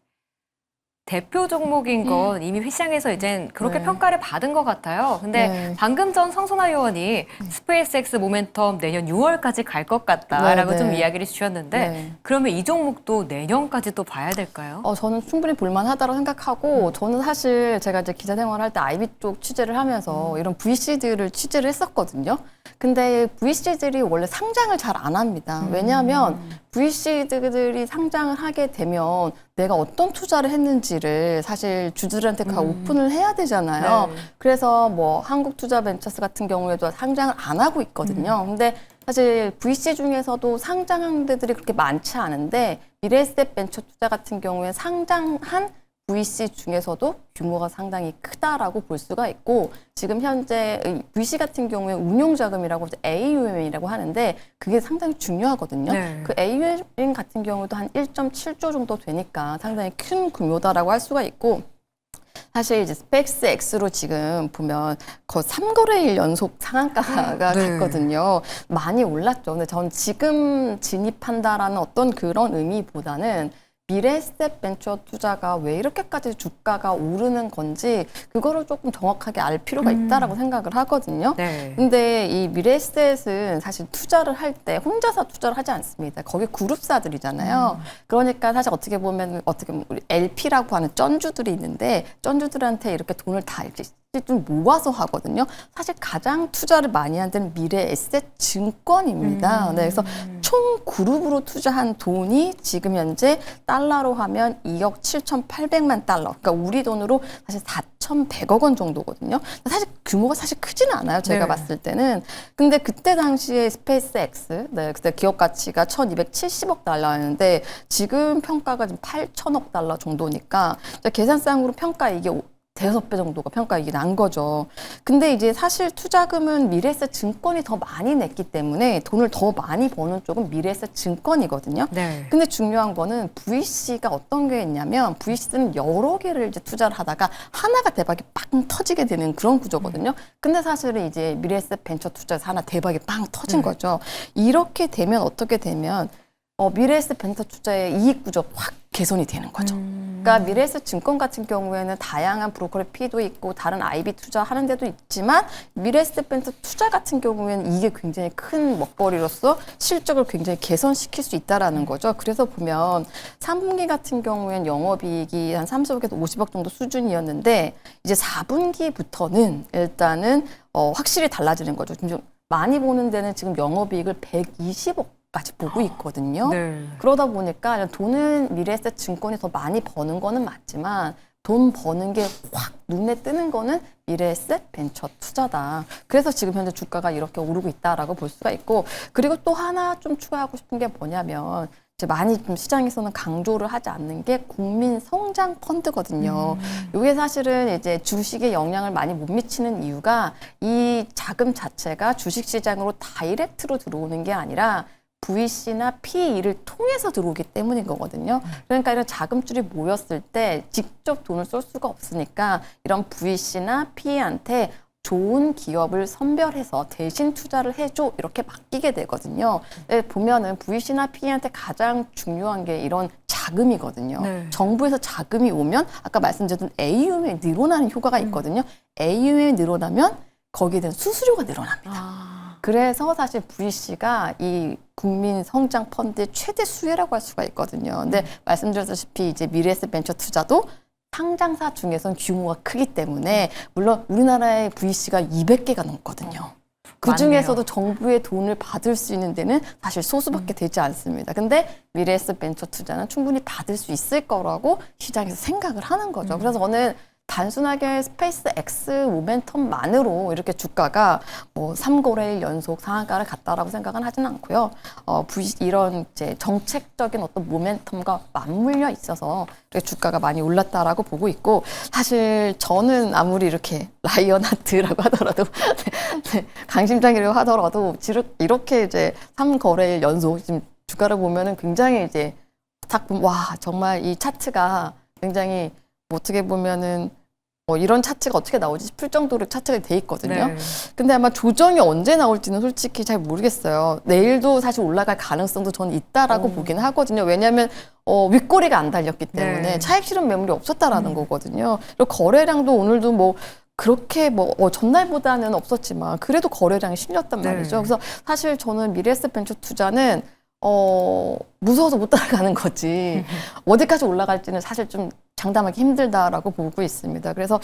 대표 종목인 건 이미 시장에서 이젠 그렇게 네. 평가를 받은 것 같아요. 근데 네. 방금 전 성선아 의원이 스페이스X 모멘텀 내년 6월까지 갈 것 같다라고 네, 네. 좀 이야기를 주셨는데 네. 그러면 이 종목도 내년까지 또 봐야 될까요? 저는 충분히 볼만하다고 생각하고 저는 사실 제가 이제 기자 생활할 때 IB 쪽 취재를 하면서 이런 VC들을 취재를 했었거든요. 근데 VC들이 원래 상장을 잘 안 합니다. 왜냐하면 VC들이 상장을 하게 되면 내가 어떤 투자를 했는지를 사실 주주들한테 다 오픈을 해야 되잖아요. 네. 그래서 뭐 한국투자벤처스 같은 경우에도 상장을 안 하고 있거든요. 근데 사실 VC 중에서도 상장한 데들이 그렇게 많지 않은데 미래에셋 벤처 투자 같은 경우에 상장한 VC 중에서도 규모가 상당히 크다라고 볼 수가 있고 지금 현재 VC 같은 경우에 운용자금이라고 AUM이라고 하는데 그게 상당히 중요하거든요. 네. 그 AUM 같은 경우도 한 1.7조 정도 되니까 상당히 큰 규모다라고 할 수가 있고 사실 이제 스페이스X로 지금 보면 거의 3거래일 연속 상한가가 네. 갔거든요. 많이 올랐죠. 근데 전 지금 진입한다라는 어떤 그런 의미보다는 미래에셋 벤처 투자가 왜 이렇게까지 주가가 오르는 건지 그거를 조금 정확하게 알 필요가 있다라고 생각을 하거든요. 네. 근데 이 미래에셋은 사실 투자를 할 때 혼자서 투자를 하지 않습니다. 거기 그룹사들이잖아요. 그러니까 사실 어떻게 보면 우리 LP라고 하는 쩐주들이 있는데 쩐주들한테 이렇게 돈을 다 이렇게 좀 모아서 하거든요. 사실 가장 투자를 많이 한 데는 미래에셋 증권입니다. 네, 그래서 총 그룹으로 투자한 돈이 지금 현재 달러로 하면 2억 7,800만 달러. 그러니까 우리 돈으로 사실 4,100억 원 정도거든요. 사실 규모가 사실 크지는 않아요. 제가 네. 봤을 때는. 근데 그때 당시에 스페이스X, 네, 그때 기업 가치가 1,270억 달러였는데 지금 평가가 지금 8,000억 달러 정도니까 계산상으로 평가 이게 5배 정도가 평가 이게 난 거죠. 근데 이제 사실 투자금은 미래에셋 증권이 더 많이 냈기 때문에 돈을 더 많이 버는 쪽은 미래에셋 증권이거든요. 네. 근데 중요한 거는 VC가 어떤 게 있냐면 VC는 여러 개를 이제 투자를 하다가 하나가 대박이 빵 터지게 되는 그런 구조거든요. 근데 사실은 이제 미래에셋 벤처 투자에서 하나 대박이 빵 터진 거죠. 이렇게 되면 어떻게 되면 미래에셋 벤처 투자의 이익 구조 확 개선이 되는 거죠. 그러니까 미래에셋 증권 같은 경우에는 다양한 브로커의 피도 있고 다른 IB 투자하는 데도 있지만 미래에셋 벤처 투자 같은 경우에는 이게 굉장히 큰 먹거리로서 실적을 굉장히 개선시킬 수 있다라는 거죠. 그래서 보면 3분기 같은 경우에는 영업이익이 한 30억에서 50억 정도 수준이었는데 이제 4분기부터는 일단은 확실히 달라지는 거죠. 좀 많이 보는 데는 지금 영업이익을 120억 까지 보고 있거든요. 네. 그러다 보니까 돈은 미래에셋 증권이 더 많이 버는 거는 맞지만 돈 버는 게 확 눈에 뜨는 거는 미래에셋 벤처 투자다. 그래서 지금 현재 주가가 이렇게 오르고 있다라고 볼 수가 있고 그리고 또 하나 좀 추가하고 싶은 게 뭐냐면 이제 많이 좀 시장에서는 강조를 하지 않는 게 국민 성장 펀드거든요. 이게 사실은 이제 주식에 영향을 많이 못 미치는 이유가 이 자금 자체가 주식 시장으로 다이렉트로 들어오는 게 아니라 VC나 PE를 통해서 들어오기 때문인 거거든요. 그러니까 이런 자금줄이 모였을 때 직접 돈을 쏠 수가 없으니까 이런 VC나 PE한테 좋은 기업을 선별해서 대신 투자를 해줘 이렇게 맡기게 되거든요. 보면은 VC나 PE한테 가장 중요한 게 이런 자금이거든요. 네. 정부에서 자금이 오면 아까 말씀드렸던 AUM이 늘어나는 효과가 있거든요. AUM이 늘어나면 거기에 대한 수수료가 늘어납니다. 그래서 사실 VC가 이 국민 성장 펀드의 최대 수혜라고 할 수가 있거든요. 근데 말씀드렸다시피 이제 미래에셋 벤처 투자도 상장사 중에선 규모가 크기 때문에 물론 우리나라의 VC가 200개가 넘거든요. 그 중에서도 정부의 돈을 받을 수 있는 데는 사실 소수밖에 되지 않습니다. 근데 미래에셋 벤처 투자는 충분히 받을 수 있을 거라고 시장에서 생각을 하는 거죠. 그래서 저는 단순하게 스페이스 X 모멘텀만으로 이렇게 주가가 뭐 3거래일 연속 상한가를 갔다라고 생각은 하지는 않고요. 이런 이제 정책적인 어떤 모멘텀과 맞물려 있어서 이렇게 주가가 많이 올랐다라고 보고 있고, 사실 저는 아무리 이렇게 라이언하트라고 하더라도 강심장이라고 하더라도 이렇게 이제 3거래일 연속 지금 주가를 보면은 굉장히 이제 딱 보면 와 정말 이 차트가 굉장히 어떻게 보면은 이런 차트가 어떻게 나오지 싶을 정도로 차트가 돼 있거든요. 네. 근데 아마 조정이 언제 나올지는 솔직히 잘 모르겠어요. 내일도 사실 올라갈 가능성도 저는 있다라고 보긴 하거든요. 왜냐하면 윗꼬리가 안 달렸기 때문에 네. 차익 실현 매물이 없었다라는 거거든요. 그리고 거래량도 오늘도 뭐 그렇게 전날보다는 없었지만 그래도 거래량이 실렸단 말이죠. 네. 그래서 사실 저는 미래에셋 벤처 투자는 무서워서 못 따라가는 거지 어디까지 올라갈지는 사실 좀 장담하기 힘들다라고 보고 있습니다. 그래서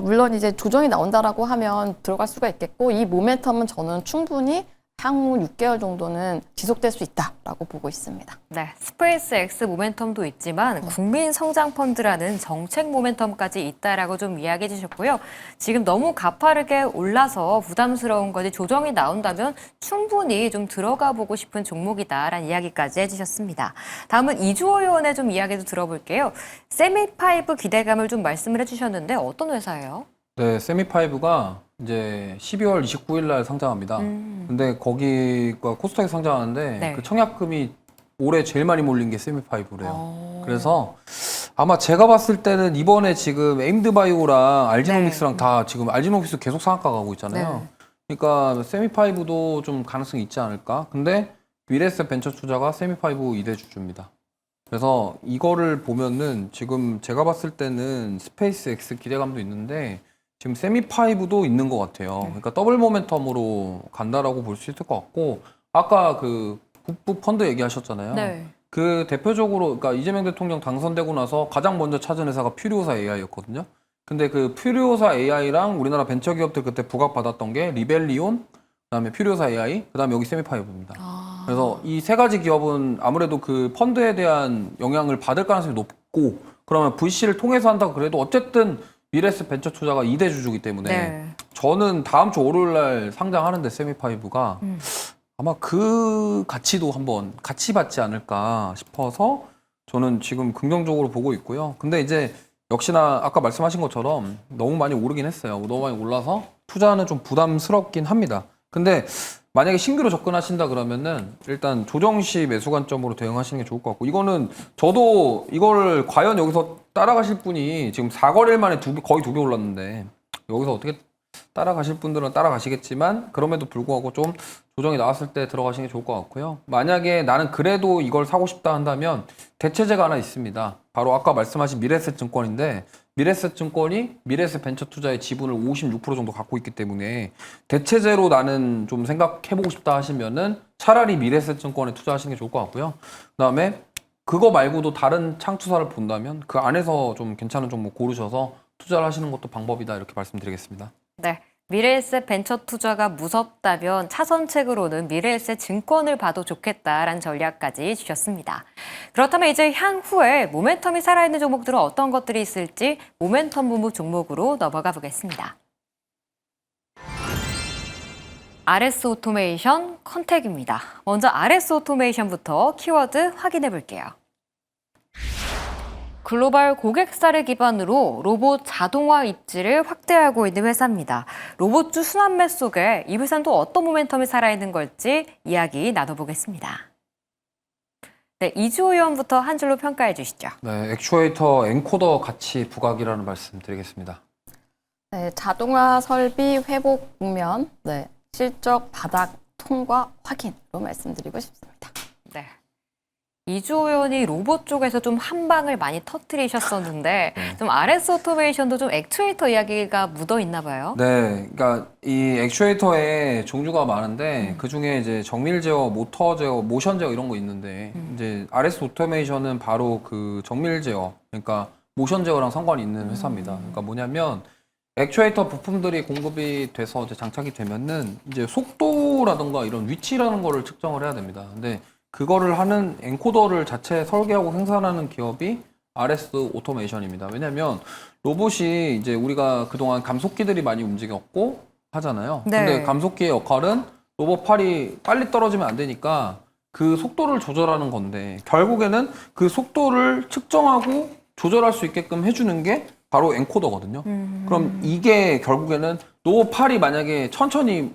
물론 이제 조정이 나온다라고 하면 들어갈 수가 있겠고, 이 모멘텀은 저는 충분히 향후 6개월 정도는 지속될 수 있다라고 보고 있습니다. 네, 스페이스 X 모멘텀도 있지만 국민 성장 펀드라는 정책 모멘텀까지 있다라고 좀 이야기해 주셨고요. 지금 너무 가파르게 올라서 부담스러운 거지 조정이 나온다면 충분히 좀 들어가 보고 싶은 종목이다라는 이야기까지 해주셨습니다. 다음은 이주호 의원의 좀 이야기도 들어볼게요. 세미파이브 기대감을 좀 말씀을 해주셨는데 어떤 회사예요? 네, 세미파이브가 이제 12월 29일 날 상장합니다. 근데 거기가 코스닥에 상장하는데 네. 그 청약금이 올해 제일 많이 몰린 게 세미파이브래요. 그래서 아마 제가 봤을 때는 이번에 지금 에임드바이오랑 알지노믹스랑 다 지금 알지노믹스 계속 상한가 가고 있잖아요. 그러니까 세미파이브도 좀 가능성이 있지 않을까? 근데 미래에셋 벤처 투자가 세미파이브 2대 주주입니다. 그래서 이거를 보면은 지금 제가 봤을 때는 스페이스 X 기대감도 있는데 지금 세미파이브도 있는 것 같아요. 그러니까 더블 모멘텀으로 간다라고 볼 수 있을 것 같고, 아까 그 북부 펀드 얘기하셨잖아요. 네. 그 대표적으로 그러니까 이재명 대통령 당선되고 나서 가장 먼저 찾은 회사가 퓨리오사 AI였거든요. 근데 그 퓨리오사 AI랑 우리나라 벤처 기업들 그때 부각받았던 게 리벨리온, 그다음에 퓨리오사 AI, 그다음에 여기 세미파이브입니다. 그래서 이 세 가지 기업은 아무래도 그 펀드에 대한 영향을 받을 가능성이 높고, 그러면 VC를 통해서 한다고 그래도 어쨌든 미래에셋 벤처 투자가 2대 주주기 때문에 저는 다음 주 월요일 날 상장하는데 세미파이브가 아마 그 가치도 한번 같이 받지 않을까 싶어서 저는 지금 긍정적으로 보고 있고요. 근데 이제 역시나 아까 말씀하신 것처럼 너무 많이 오르긴 했어요. 너무 많이 올라서 투자는 좀 부담스럽긴 합니다. 근데 만약에 신규로 접근하신다 그러면은 일단 조정 시 매수 관점으로 대응하시는 게 좋을 것 같고, 이거는 저도 이걸 과연 여기서 따라가실 분이 지금 4거래일 만에 거의 2배 올랐는데 여기서 어떻게 따라가실 분들은 따라가시겠지만 그럼에도 불구하고 좀 조정이 나왔을 때 들어가시는 게 좋을 것 같고요. 만약에 나는 그래도 이걸 사고 싶다 한다면 대체제가 하나 있습니다. 바로 아까 말씀하신 미래에셋 증권인데, 미래에셋 증권이 미래에셋 벤처 투자의 지분을 56% 정도 갖고 있기 때문에 대체제로 나는 좀 생각해보고 싶다 하시면은 차라리 미래에셋 증권에 투자하시는 게 좋을 것 같고요. 그다음에 그거 말고도 다른 창투사를 본다면 그 안에서 좀 괜찮은 종목 고르셔서 투자를 하시는 것도 방법이다, 이렇게 말씀드리겠습니다. 네. 미래에셋 벤처 투자가 무섭다면 차선책으로는 미래에셋 증권을 봐도 좋겠다라는 전략까지 주셨습니다. 그렇다면 이제 향후에 모멘텀이 살아있는 종목들은 어떤 것들이 있을지 모멘텀 부문 종목으로 넘어가 보겠습니다. RS 오토메이션 컨택입니다. 먼저 RS 오토메이션부터 키워드 확인해 볼게요. 글로벌 고객사를 기반으로 로봇 자동화 입지를 확대하고 있는 회사입니다. 로봇주 순환매 속에 이 회사는 또 어떤 모멘텀이 살아있는 걸지 이야기 나눠보겠습니다. 네, 이주호 의원부터 한 줄로 평가해 주시죠. 네, 액추에이터 엔코더 가치 부각이라는 말씀 드리겠습니다. 네, 자동화 설비 회복 국면, 실적 바닥 통과 확인으로 말씀드리고 싶습니다. 네. 이주호 의원이 로봇 쪽에서 좀 한 방을 많이 터뜨리셨었는데 좀 RS 오토메이션도 좀 액추에이터 이야기가 묻어 있나 봐요. 네, 그러니까 이 액추에이터의 종류가 많은데 그 중에 이제 정밀 제어, 모터 제어, 모션 제어 이런 거 있는데 이제 RS 오토메이션은 바로 그 정밀 제어, 그러니까 모션 제어랑 상관이 있는 회사입니다. 그러니까 뭐냐면 액추에이터 부품들이 공급이 돼서 이제 장착이 되면은 이제 속도라든가 이런 위치라는 거를 측정을 해야 됩니다. 근데 그거를 하는 엔코더를 자체 설계하고 생산하는 기업이 RS 오토메이션입니다. 왜냐면 로봇이 이제 우리가 그동안 감속기들이 많이 움직였고 하잖아요. 네. 근데 감속기의 역할은 로봇 팔이 빨리 떨어지면 안 되니까 그 속도를 조절하는 건데 결국에는 그 속도를 측정하고 조절할 수 있게끔 해주는 게 바로 엔코더거든요. 그럼 이게 결국에는 로봇 팔이 만약에 천천히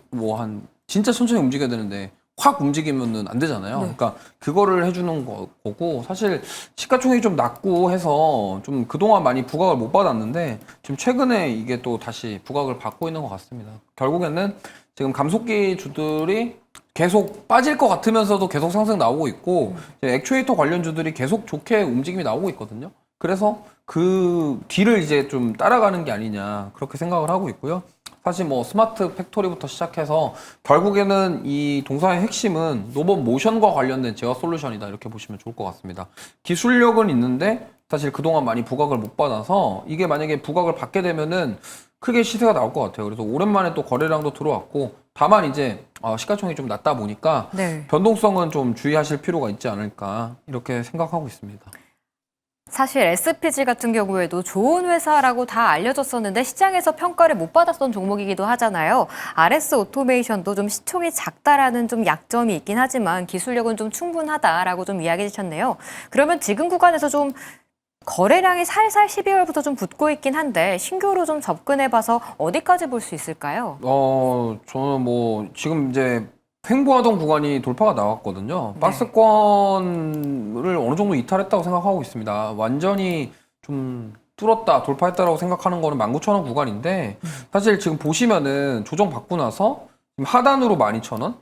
진짜 천천히 움직여야 되는데 확 움직이면은 안 되잖아요. 그러니까 그거를 해주는 거고 사실 시가총액이 좀 낮고 해서 좀 그동안 많이 부각을 못 받았는데 지금 최근에 이게 또 다시 부각을 받고 있는 것 같습니다. 결국에는 지금 감속기 주들이 계속 빠질 것 같으면서도 계속 상승 나오고 있고 액추에이터 관련주들이 계속 좋게 움직임이 나오고 있거든요. 그래서 그 뒤를 이제 좀 따라가는 게 아니냐 그렇게 생각을 하고 있고요. 사실 뭐 스마트 팩토리부터 시작해서 결국에는 이 동사의 핵심은 로봇 모션과 관련된 제어 솔루션이다 이렇게 보시면 좋을 것 같습니다. 기술력은 있는데 사실 그동안 많이 부각을 못 받아서 이게 만약에 부각을 받게 되면은 크게 시세가 나올 것 같아요. 그래서 오랜만에 또 거래량도 들어왔고 다만 이제 시가총액이 좀 낮다 보니까 네. 변동성은 좀 주의하실 필요가 있지 않을까 이렇게 생각하고 있습니다. 사실 SPG 같은 경우에도 좋은 회사라고 다 알려졌었는데 시장에서 평가를 못 받았던 종목이기도 하잖아요. RS 오토메이션도 좀 시총이 작다라는 좀 약점이 있긴 하지만 기술력은 좀 충분하다라고 좀 이야기해 주셨네요. 그러면 지금 구간에서 좀 거래량이 살살 12월부터 좀 붙고 있긴 한데 신규로 좀 접근해봐서 어디까지 볼 수 있을까요? 저는 뭐 지금 이제 횡보하던 구간이 돌파가 나왔거든요. 박스권을 어느 정도 이탈했다고 생각하고 있습니다. 완전히 좀 뚫었다, 돌파했다라고 생각하는 거는 19,000원 구간인데 사실 지금 보시면은 조정 받고 나서 지금 하단으로 12,000원,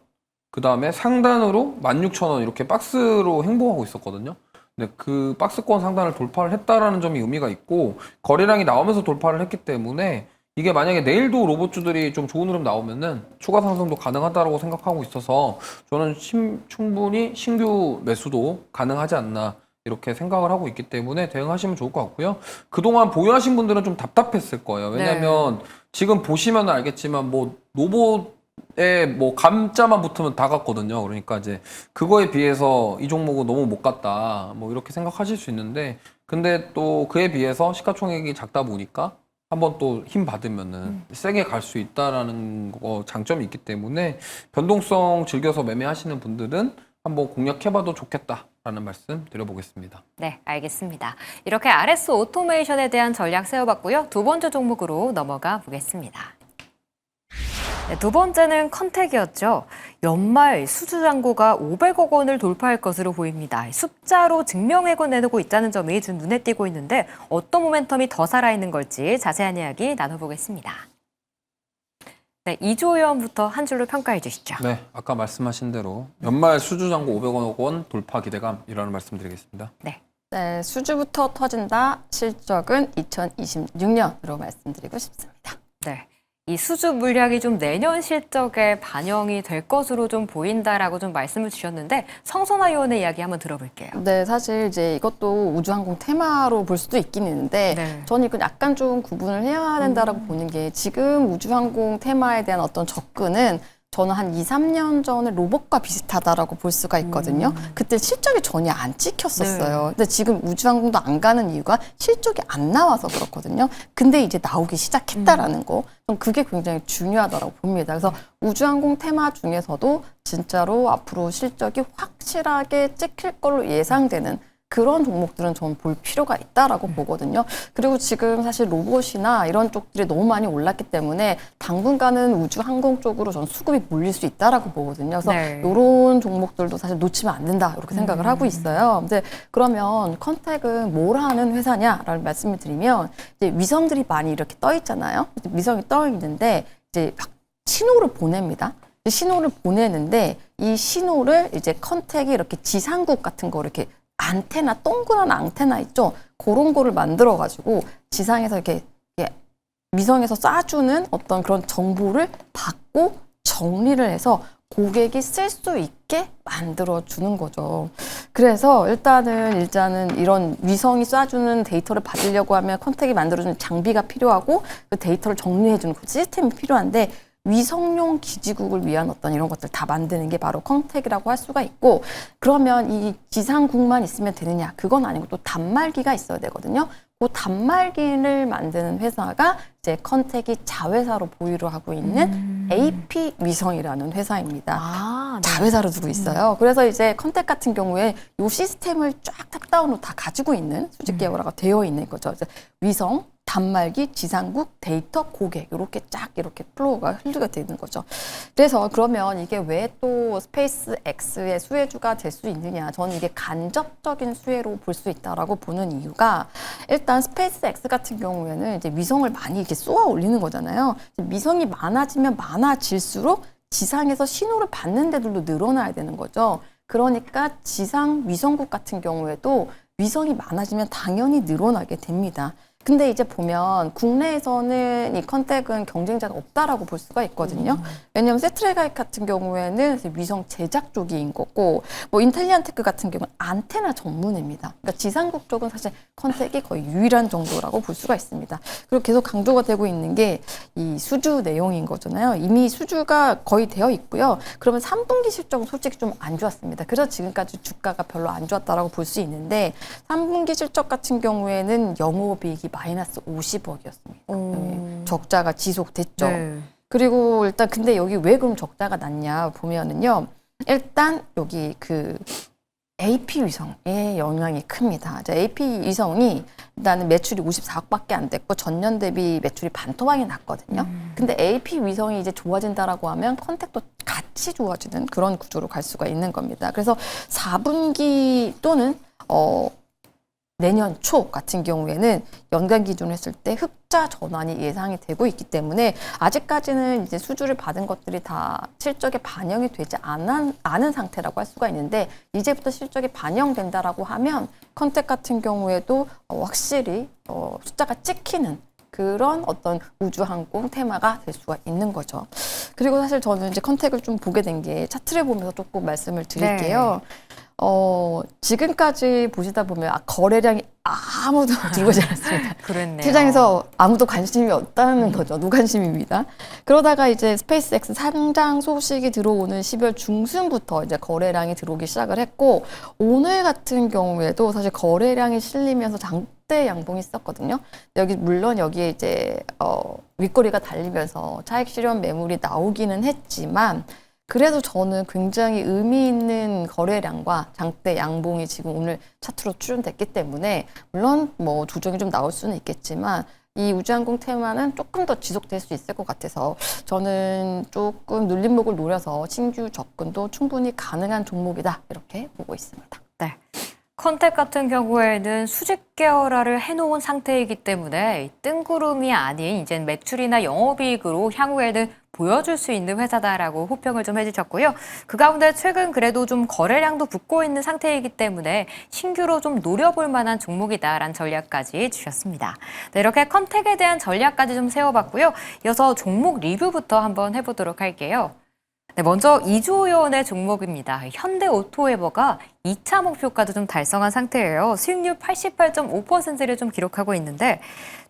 그 다음에 상단으로 16,000원 이렇게 박스로 횡보하고 있었거든요. 근데 그 박스권 상단을 돌파를 했다라는 점이 의미가 있고 거래량이 나오면서 돌파를 했기 때문에 이게 만약에 내일도 로봇주들이 좀 좋은 흐름 나오면은 추가 상승도 가능하다고 생각하고 있어서 저는 충분히 신규 매수도 가능하지 않나 이렇게 생각을 하고 있기 때문에 대응하시면 좋을 것 같고요. 그동안 보유하신 분들은 좀 답답했을 거예요. 왜냐면 지금 보시면 알겠지만 뭐 로봇에 뭐 감자만 붙으면 다 갔거든요. 그러니까 이제 그거에 비해서 이 종목은 너무 못 갔다 뭐 이렇게 생각하실 수 있는데 근데 또 그에 비해서 시가총액이 작다 보니까 한번 또 힘 받으면은 세게 갈 수 있다라는 거 장점이 있기 때문에 변동성 즐겨서 매매하시는 분들은 한번 공략해봐도 좋겠다라는 말씀 드려보겠습니다. 네, 알겠습니다. 이렇게 RS 오토메이션에 대한 전략 세워봤고요. 두 번째 종목으로 넘어가 보겠습니다. 네, 두 번째는 컨택이었죠. 연말 수주잔고가 500억 원을 돌파할 것으로 보입니다. 숫자로 증명해내고 있다는 점이 좀 눈에 띄고 있는데 어떤 모멘텀이 더 살아있는 걸지 자세한 이야기 나눠보겠습니다. 네, 이주호 의원부터 한 줄로 평가해 주시죠. 네, 아까 말씀하신 대로 연말 수주잔고 500억 원 돌파 기대감이라는 말씀드리겠습니다. 네, 수주부터 터진다. 실적은 2026년으로 말씀드리고 싶습니다. 네. 이 수주 물량이 좀 내년 실적에 반영이 될 것으로 좀 보인다라고 좀 말씀을 주셨는데 성선화 의원의 이야기 한번 들어볼게요. 네, 사실 이제 이것도 우주항공 테마로 볼 수도 있긴 있는데 네. 저는 이건 약간 좀 구분을 해야 된다라고 보는 게 지금 우주항공 테마에 대한 어떤 접근은 저는 한 2, 3년 전에 로봇과 비슷하다라고 볼 수가 있거든요. 그때 실적이 전혀 안 찍혔었어요. 근데 지금 우주항공도 안 가는 이유가 실적이 안 나와서 그렇거든요. 근데 이제 나오기 시작했다라는 거. 전 그게 굉장히 중요하다고 봅니다. 그래서 우주항공 테마 중에서도 진짜로 앞으로 실적이 확실하게 찍힐 걸로 예상되는 그런 종목들은 저는 볼 필요가 있다라고 보거든요. 그리고 지금 사실 로봇이나 이런 쪽들이 너무 많이 올랐기 때문에 당분간은 우주 항공 쪽으로 저는 수급이 몰릴 수 있다라고 보거든요. 그래서 이런 종목들도 사실 놓치면 안 된다 이렇게 생각을 하고 있어요. 근데 그러면 컨택은 뭘 하는 회사냐라는 말씀을 드리면 이제 위성들이 많이 이렇게 떠 있잖아요. 위성이 떠 있는데 이제 막 신호를 보냅니다. 신호를 보내는데 이 신호를 이제 컨택이 이렇게 지상국 같은 거 이렇게 안테나, 동그란 안테나 있죠? 그런 거를 만들어가지고 지상에서 이렇게 위성에서 쏴주는 어떤 그런 정보를 받고 정리를 해서 고객이 쓸 수 있게 만들어주는 거죠. 그래서 일단은 이런 위성이 쏴주는 데이터를 받으려고 하면 컨택이 만들어주는 장비가 필요하고 그 데이터를 정리해주는 그 시스템이 필요한데 위성용 기지국을 위한 어떤 이런 것들 다 만드는 게 바로 컨택이라고 할 수가 있고 그러면 이 지상국만 있으면 되느냐? 그건 아니고 또 단말기가 있어야 되거든요. 그 단말기를 만드는 회사가 이제 컨택이 자회사로 보유를 하고 있는 AP 위성이라는 회사입니다. 아, 네. 자회사로 두고 있어요. 그래서 이제 컨택 같은 경우에 이 시스템을 쫙 탑다운으로 다 가지고 있는 수직 계열화가 되어 있는 거죠. 그래서 위성, 단말기, 지상국, 데이터, 고객 이렇게 쫙 이렇게 플로우가 흘러가 되는 거죠. 그래서 그러면 이게 왜 또 스페이스 X의 수혜주가 될 수 있느냐? 저는 이게 간접적인 수혜로 볼 수 있다라고 보는 이유가 일단 스페이스 X 같은 경우에는 이제 위성을 많이 이렇게 쏘아 올리는 거잖아요. 위성이 많아지면 많아질수록 지상에서 신호를 받는 데들도 늘어나야 되는 거죠. 그러니까 지상 위성국 같은 경우에도 위성이 많아지면 당연히 늘어나게 됩니다. 근데 이제 보면 국내에서는 이 컨택은 경쟁자가 없다라고 볼 수가 있거든요. 왜냐하면 세트레가이 같은 경우에는 위성 제작 쪽인 거고 뭐 인텔리안테크 같은 경우는 안테나 전문입니다. 그러니까 지상국 쪽은 사실 컨택이 거의 유일한 정도라고 볼 수가 있습니다. 그리고 계속 강조가 되고 있는 게 이 수주 내용인 거잖아요. 이미 수주가 거의 되어 있고요. 그러면 3분기 실적은 솔직히 좀 안 좋았습니다. 그래서 지금까지 주가가 별로 안 좋았다라고 볼 수 있는데 3분기 실적 같은 경우에는 영업이익이 마이너스 50억이었습니다. 적자가 지속됐죠. 네. 그리고 일단 근데 여기 왜 그럼 적자가 났냐 보면은요. 일단 여기 그 AP 위성의 영향이 큽니다. AP 위성이 일단은 매출이 54억밖에 안 됐고 전년 대비 매출이 반토막이 났거든요. 근데 AP 위성이 이제 좋아진다라고 하면 컨택도 같이 좋아지는 그런 구조로 갈 수가 있는 겁니다. 그래서 4분기 또는 내년 초 같은 경우에는 연간 기준으로 했을 때 흑자 전환이 예상이 되고 있기 때문에 아직까지는 이제 수주를 받은 것들이 다 실적에 반영이 되지 않은 상태라고 할 수가 있는데 이제부터 실적이 반영된다라고 하면 컨택 같은 경우에도 확실히 숫자가 찍히는 그런 어떤 우주항공 테마가 될 수가 있는 거죠. 그리고 사실 저는 이제 컨택을 좀 보게 된 게 차트를 보면서 조금 말씀을 드릴게요. 지금까지 보시다 보면 거래량이 아무도 들어오지 않았습니다. 그랬네요. 시장에서 아무도 관심이 없다는 거죠. 무관심입니다. 그러다가 이제 스페이스X 상장 소식이 들어오는 12월 중순부터 이제 거래량이 들어오기 시작을 했고 오늘 같은 경우에도 사실 거래량이 실리면서 장대 양봉이 있었거든요. 물론 여기에 이제 윗꼬리가 달리면서 차익 실현 매물이 나오기는 했지만 그래도 저는 굉장히 의미 있는 거래량과 장대 양봉이 지금 오늘 차트로 출현됐기 때문에 물론 뭐 조정이 좀 나올 수는 있겠지만 이 우주항공 테마는 조금 더 지속될 수 있을 것 같아서 저는 조금 눌림목을 노려서 신규 접근도 충분히 가능한 종목이다 이렇게 보고 있습니다. 네. 컨택 같은 경우에는 수직 계열화를 해놓은 상태이기 때문에 뜬구름이 아닌 이젠 매출이나 영업이익으로 향후에는 보여줄 수 있는 회사다라고 호평을 좀 해주셨고요. 그 가운데 최근 그래도 좀 거래량도 붙고 있는 상태이기 때문에 신규로 좀 노려볼 만한 종목이다라는 전략까지 주셨습니다. 네, 이렇게 컨택에 대한 전략까지 좀 세워봤고요. 이어서 종목 리뷰부터 한번 해보도록 할게요. 네, 먼저 이조연의 종목입니다. 현대오토웨버가 2차 목표가도 좀 달성한 상태예요. 수익률 88.5%를 좀 기록하고 있는데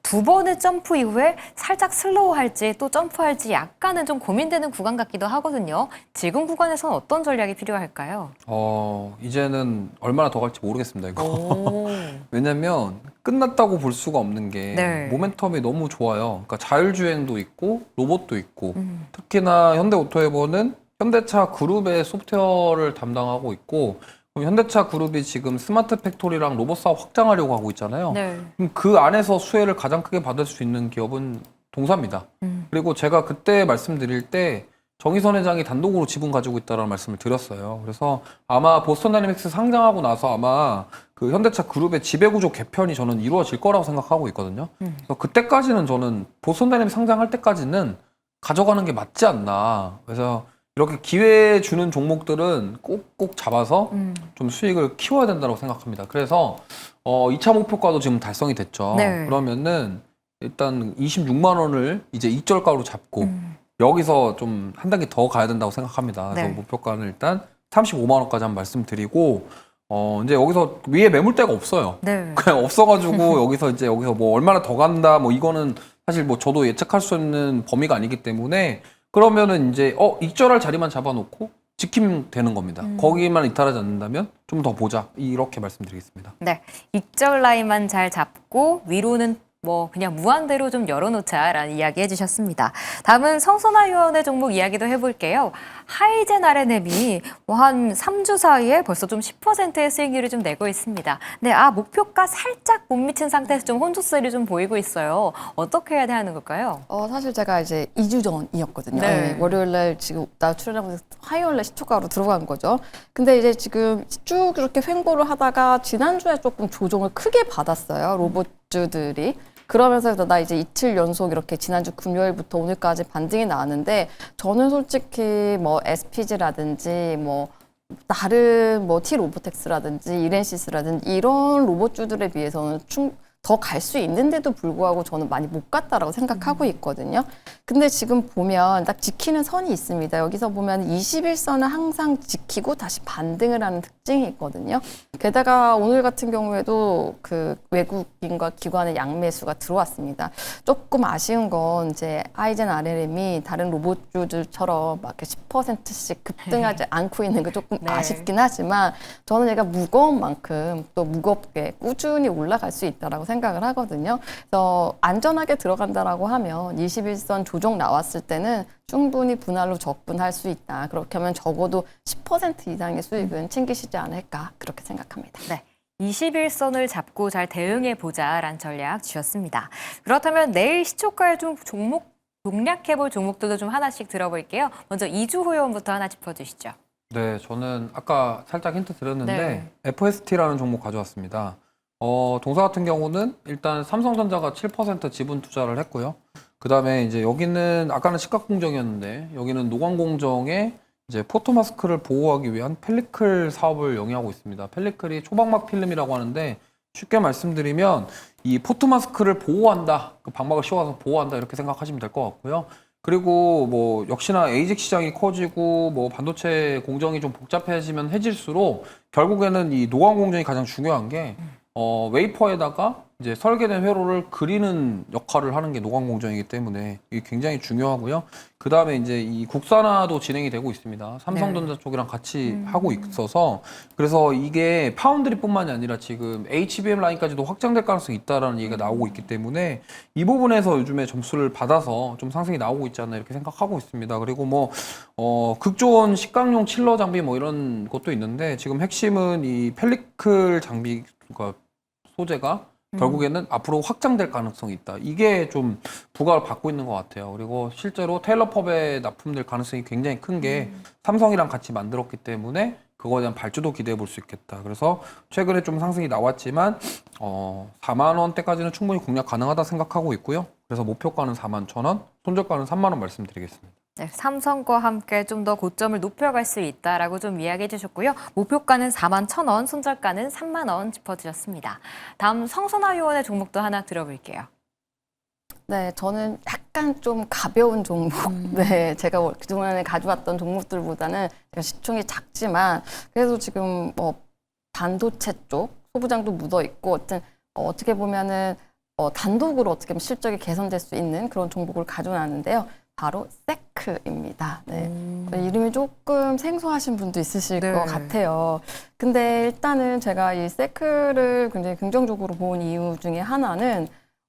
두 번의 점프 이후에 살짝 슬로우할지 또 점프할지 약간은 좀 고민되는 구간 같기도 하거든요. 지금 구간에서는 어떤 전략이 필요할까요? 이제는 얼마나 더 갈지 모르겠습니다, 이거. 오. 왜냐면 끝났다고 볼 수가 없는 게 네. 모멘텀이 너무 좋아요. 그러니까 자율주행도 있고 로봇도 있고 특히나 현대오토웨버는 현대차 그룹의 소프트웨어를 담당하고 있고 그럼 현대차 그룹이 지금 스마트 팩토리랑 로봇 사업 확장하려고 하고 있잖아요. 네. 그럼 그 안에서 수혜를 가장 크게 받을 수 있는 기업은 동사입니다. 그리고 제가 그때 말씀드릴 때 정의선 회장이 단독으로 지분 가지고 있다는 말씀을 드렸어요. 그래서 아마 보스턴 다이내믹스 상장하고 나서 아마 그 현대차 그룹의 지배구조 개편이 저는 이루어질 거라고 생각하고 있거든요. 그래서 그때까지는 저는 보스턴 다이내믹스 상장할 때까지는 가져가는 게 맞지 않나. 그래서 이렇게 기회 주는 종목들은 꼭꼭 잡아서 좀 수익을 키워야 된다고 생각합니다. 그래서 2차 목표가도 지금 달성이 됐죠. 네. 그러면은 일단 26만 원을 이제 익절가로 잡고 여기서 좀 한 단계 더 가야 된다고 생각합니다. 그래서 네. 목표가는 일단 35만 원까지 한번 말씀드리고 이제 여기서 위에 매물대가 없어요. 네. 그냥 없어가지고 여기서 뭐 얼마나 더 간다 뭐 이거는 사실 뭐 저도 예측할 수 있는 범위가 아니기 때문에 그러면은 이제 익절할 자리만 잡아놓고 지키면 되는 겁니다. 거기만 이탈하지 않는다면 좀 더 보자 이렇게 말씀드리겠습니다. 네. 익절 라인만 잘 잡고 위로는 뭐 그냥 무한대로 좀 열어놓자라는 이야기 해주셨습니다. 다음은 성선화 위원회 종목 이야기도 해볼게요. 하이젠 RNM이 뭐 한 3주 사이에 벌써 좀 10%의 수익률을 좀 내고 있습니다. 네, 목표가 살짝 못 미친 상태에서 좀 혼조세를 좀 보이고 있어요. 어떻게 해야 하는 걸까요? 사실 제가 이제 2주 전이었거든요. 네. 네, 월요일날 지금 나 출연하고 화요일날 시초가로 들어간 거죠. 근데 이제 지금 쭉 이렇게 횡보를 하다가 지난주에 조금 조정을 크게 받았어요. 로봇주들이. 그러면서 나 이제 이틀 연속 이렇게 지난주 금요일부터 오늘까지 반등이 나왔는데 저는 솔직히 뭐 SPG라든지 뭐 다른 뭐 T로보텍스라든지 이렌시스라든지 이런 로봇주들에 비해서는 더 갈 수 있는데도 불구하고 저는 많이 못 갔다라고 생각하고 있거든요. 근데 지금 보면 딱 지키는 선이 있습니다. 여기서 보면 21선을 항상 지키고 다시 반등을 하는 특징이 있거든요. 게다가 오늘 같은 경우에도 그 외국인과 기관의 양매수가 들어왔습니다. 조금 아쉬운 건 이제 하이젠 RLM이 다른 로봇주들처럼 막 이렇게 10%씩 급등하지 않고 있는 게 조금 네. 아쉽긴 하지만 저는 얘가 무거운 만큼 또 무겁게 꾸준히 올라갈 수 있다라고 생각을 하거든요. 그래서 안전하게 들어간다라고 하면 21선 조정 나왔을 때는 충분히 분할로 적분할 수 있다. 그렇게 하면 적어도 10% 이상의 수익은 챙기시지 않을까 그렇게 생각합니다. 네. 21선을 잡고 잘 대응해보자라는 전략 주셨습니다. 그렇다면 내일 시초가의 좀 공략해볼 종목들도 좀 하나씩 들어볼게요. 먼저 이주호 의원부터 하나 짚어주시죠. 네, 저는 아까 살짝 힌트 드렸는데 네. FST라는 종목 가져왔습니다. 동사 같은 경우는 일단 삼성전자가 7% 지분 투자를 했고요. 그 다음에 이제 여기는 아까는 식각공정이었는데 여기는 노광공정에 이제 포토마스크를 보호하기 위한 펠리클 사업을 영위하고 있습니다. 펠리클이 초방막 필름이라고 하는데 쉽게 말씀드리면 이 포토마스크를 보호한다, 그 방막을 씌워서 보호한다 이렇게 생각하시면 될 것 같고요. 그리고 뭐 역시나 에이직 시장이 커지고 뭐 반도체 공정이 좀 복잡해지면 해질수록 결국에는 이 노광 공정이 가장 중요한 게 웨이퍼에다가 이제 설계된 회로를 그리는 역할을 하는 게 노광 공정이기 때문에 이게 굉장히 중요하고요. 그 다음에 이제 이 국산화도 진행이 되고 있습니다. 삼성전자 쪽이랑 같이 하고 있어서 그래서 이게 파운드리뿐만이 아니라 지금 HBM 라인까지도 확장될 가능성이 있다라는 얘기가 나오고 있기 때문에 이 부분에서 요즘에 점수를 받아서 좀 상승이 나오고 있지 않나 이렇게 생각하고 있습니다. 그리고 뭐 극조원 식강용 칠러 장비 뭐 이런 것도 있는데 지금 핵심은 이 펠리클 장비 그러니까 소재가 결국에는 앞으로 확장될 가능성이 있다. 이게 좀 부각을 받고 있는 것 같아요. 그리고 실제로 테일러펍에 납품될 가능성이 굉장히 큰 게 삼성이랑 같이 만들었기 때문에 그거에 대한 발주도 기대해 볼 수 있겠다. 그래서 최근에 좀 상승이 나왔지만 4만 원대까지는 충분히 공략 가능하다 생각하고 있고요. 그래서 목표가는 4만 1,000원, 손절가는 3만 원 말씀드리겠습니다. 네, 삼성과 함께 좀 더 고점을 높여갈 수 있다라고 좀 이야기해 주셨고요. 목표가는 4만 1,000원, 손절가는 3만 원 짚어주셨습니다. 다음 성선화 위원회 종목도 하나 들어볼게요. 네, 저는 약간 좀 가벼운 종목. 네, 제가 그동안에 가져왔던 종목들보다는 제가 시총이 작지만 그래도 지금 뭐 반도체 쪽 소부장도 묻어 있고 어떻게 보면은 단독으로 어떻게 보면 실적이 개선될 수 있는 그런 종목을 가져놨는데요. 바로 세크입니다. 네. 이름이 조금 생소하신 분도 있으실 네. 것 같아요. 근데 일단은 제가 이 세크를 굉장히 긍정적으로 본 이유 중에 하나는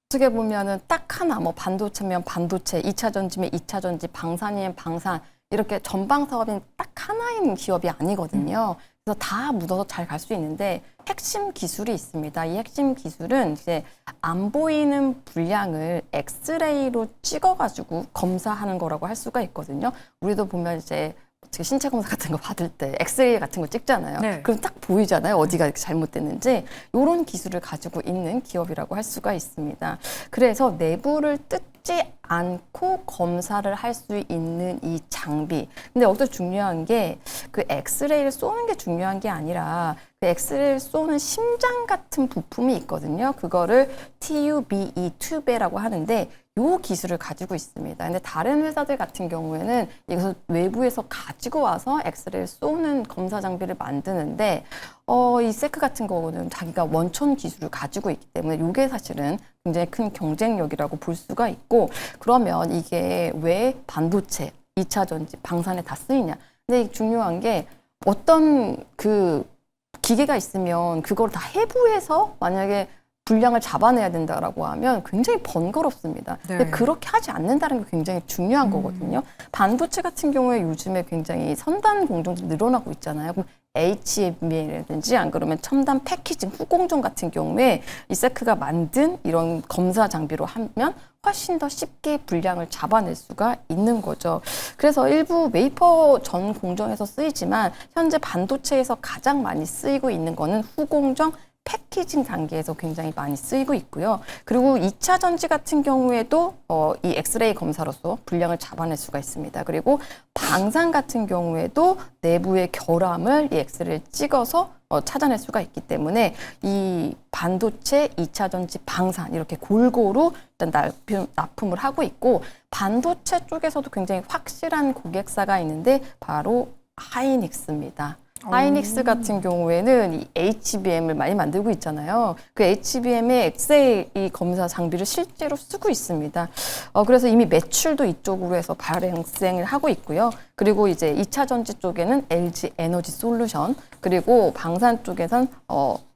어떻게 보면은 딱 하나, 뭐 반도체면 반도체, 2차 전지면 2차 전지, 방산이면 방산, 이렇게 전방 사업인 딱 하나인 기업이 아니거든요. 그래서 다 묻어서 잘 갈 수 있는데 핵심 기술이 있습니다. 이 핵심 기술은 이제 안 보이는 분량을 엑스레이로 찍어가지고 검사하는 거라고 할 수가 있거든요. 우리도 보면 이제 어떻게 신체 검사 같은 거 받을 때 엑스레이 같은 거 찍잖아요. 네. 그럼 딱 보이잖아요. 어디가 이렇게 잘못됐는지. 이런 기술을 가지고 있는 기업이라고 할 수가 있습니다. 그래서 내부를 찍지 않고 검사를 할 수 있는 이 장비. 근데 여기서 중요한 게 그 엑스레이를 쏘는 게 중요한 게 아니라 그 엑스레이를 쏘는 심장 같은 부품이 있거든요. 그거를 TUBE, 튜베라고 하는데 요 기술을 가지고 있습니다. 근데 다른 회사들 같은 경우에는 이것을 외부에서 가지고 와서 엑스레이를 쏘는 검사 장비를 만드는데 이 세크 같은 경우는 자기가 원천 기술을 가지고 있기 때문에 이게 사실은 굉장히 큰 경쟁력이라고 볼 수가 있고, 그러면 이게 왜 반도체, 2차 전지, 방산에 다 쓰이냐? 근데 중요한 게 어떤 그 기계가 있으면 그걸 다 해부해서 만약에 분량을 잡아내야 된다라고 하면 굉장히 번거롭습니다. 근데 그렇게 하지 않는다는 게 굉장히 중요한 거거든요. 반도체 같은 경우에 요즘에 굉장히 선단 공정들이 늘어나고 있잖아요. 그럼 HBM이라든지 안 그러면 첨단 패키징, 후공정 같은 경우에 이 세크가 만든 이런 검사 장비로 하면 훨씬 더 쉽게 분량을 잡아낼 수가 있는 거죠. 그래서 일부 웨이퍼 전 공정에서 쓰이지만 현재 반도체에서 가장 많이 쓰이고 있는 거는 후공정, 패키징 단계에서 굉장히 많이 쓰이고 있고요. 그리고 2차 전지 같은 경우에도 이 엑스레이 검사로서 분량을 잡아낼 수가 있습니다. 그리고 방산 같은 경우에도 내부의 결함을 이 엑스레이를 찍어서 찾아낼 수가 있기 때문에 이 반도체, 2차 전지, 방산 이렇게 골고루 일단 납품을 하고 있고, 반도체 쪽에서도 굉장히 확실한 고객사가 있는데 바로 하이닉스입니다. 하이닉스 같은 경우에는 이 HBM을 많이 만들고 있잖아요. 그 HBM의 엑스레이 검사 장비를 실제로 쓰고 있습니다. 그래서 이미 매출도 이쪽으로 해서 발행을 하고 있고요. 그리고 이제 2차 전지 쪽에는 LG 에너지 솔루션, 그리고 방산 쪽에선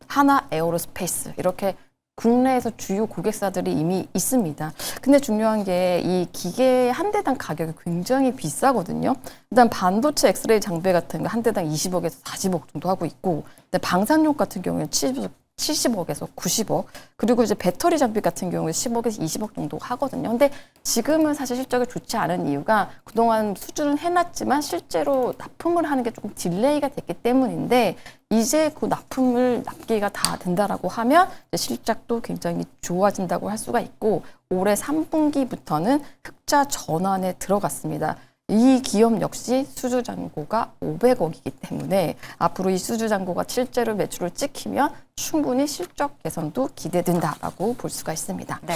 하나 에어로스페이스, 이렇게 국내에서 주요 고객사들이 이미 있습니다. 근데 중요한 게 이 기계 한 대당 가격이 굉장히 비싸거든요. 일단 반도체 엑스레이 장비 같은 거 한 대당 20억에서 40억 정도 하고 있고, 근데 방산용 같은 경우에는 70억에서 90억, 그리고 이제 배터리 장비 같은 경우에 10억에서 20억 정도 하거든요. 근데 지금은 사실 실적이 좋지 않은 이유가 그동안 수주는 해놨지만 실제로 납품을 하는 게 조금 딜레이가 됐기 때문인데, 이제 그 납품을 납기가 다 된다라고 하면 실적도 굉장히 좋아진다고 할 수가 있고, 올해 3분기부터는 흑자 전환에 들어갔습니다. 이 기업 역시 수주 잔고가 500억이기 때문에 앞으로 이 수주 잔고가 실제로 매출을 찍히면 충분히 실적 개선도 기대된다라고 볼 수가 있습니다. 네.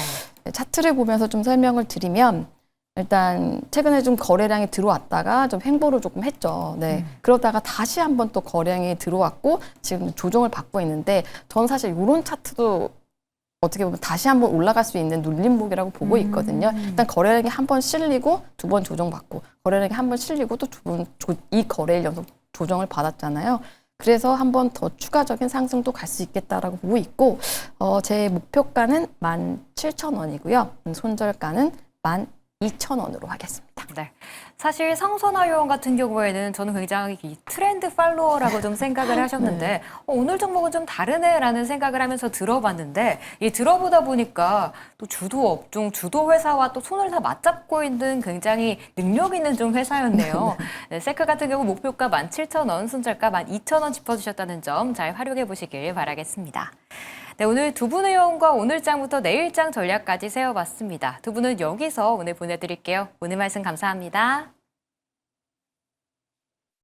차트를 보면서 좀 설명을 드리면, 일단 최근에 좀 거래량이 들어왔다가 좀 횡보를 조금 했죠. 네. 그러다가 다시 한번 또 거래량이 들어왔고 지금 조정을 받고 있는데, 저는 사실 이런 차트도 어떻게 보면 다시 한번 올라갈 수 있는 눌림목이라고 보고 있거든요. 일단 거래량이 한 번 실리고 두 번 조정받고, 거래량이 한 번 실리고 또 두 번 이 거래일 연속 조정을 받았잖아요. 그래서 한 번 더 추가적인 상승도 갈 수 있겠다라고 보고 있고, 제 목표가는 17,000원이고요. 손절가는 12,000원으로 하겠습니다. 네. 사실 상선화 요원 같은 경우에는 저는 굉장히 이 트렌드 팔로워라고 좀 생각을 하셨는데 네. 오늘 종목은 좀 다르네라는 생각을 하면서 들어봤는데, 이 들어보다 보니까 또 주도 업종, 주도 회사와 또 손을 다 맞잡고 있는 굉장히 능력 있는 좀 회사였네요. 네, 세크 같은 경우 목표가 17,000원, 손절가 12,000원 짚어주셨다는 점 잘 활용해 보시길 바라겠습니다. 네, 오늘 두 분의 요원과 오늘장부터 내일장 전략까지 세워봤습니다. 두 분은 여기서 오늘 보내드릴게요. 오늘 말씀 감사합니다.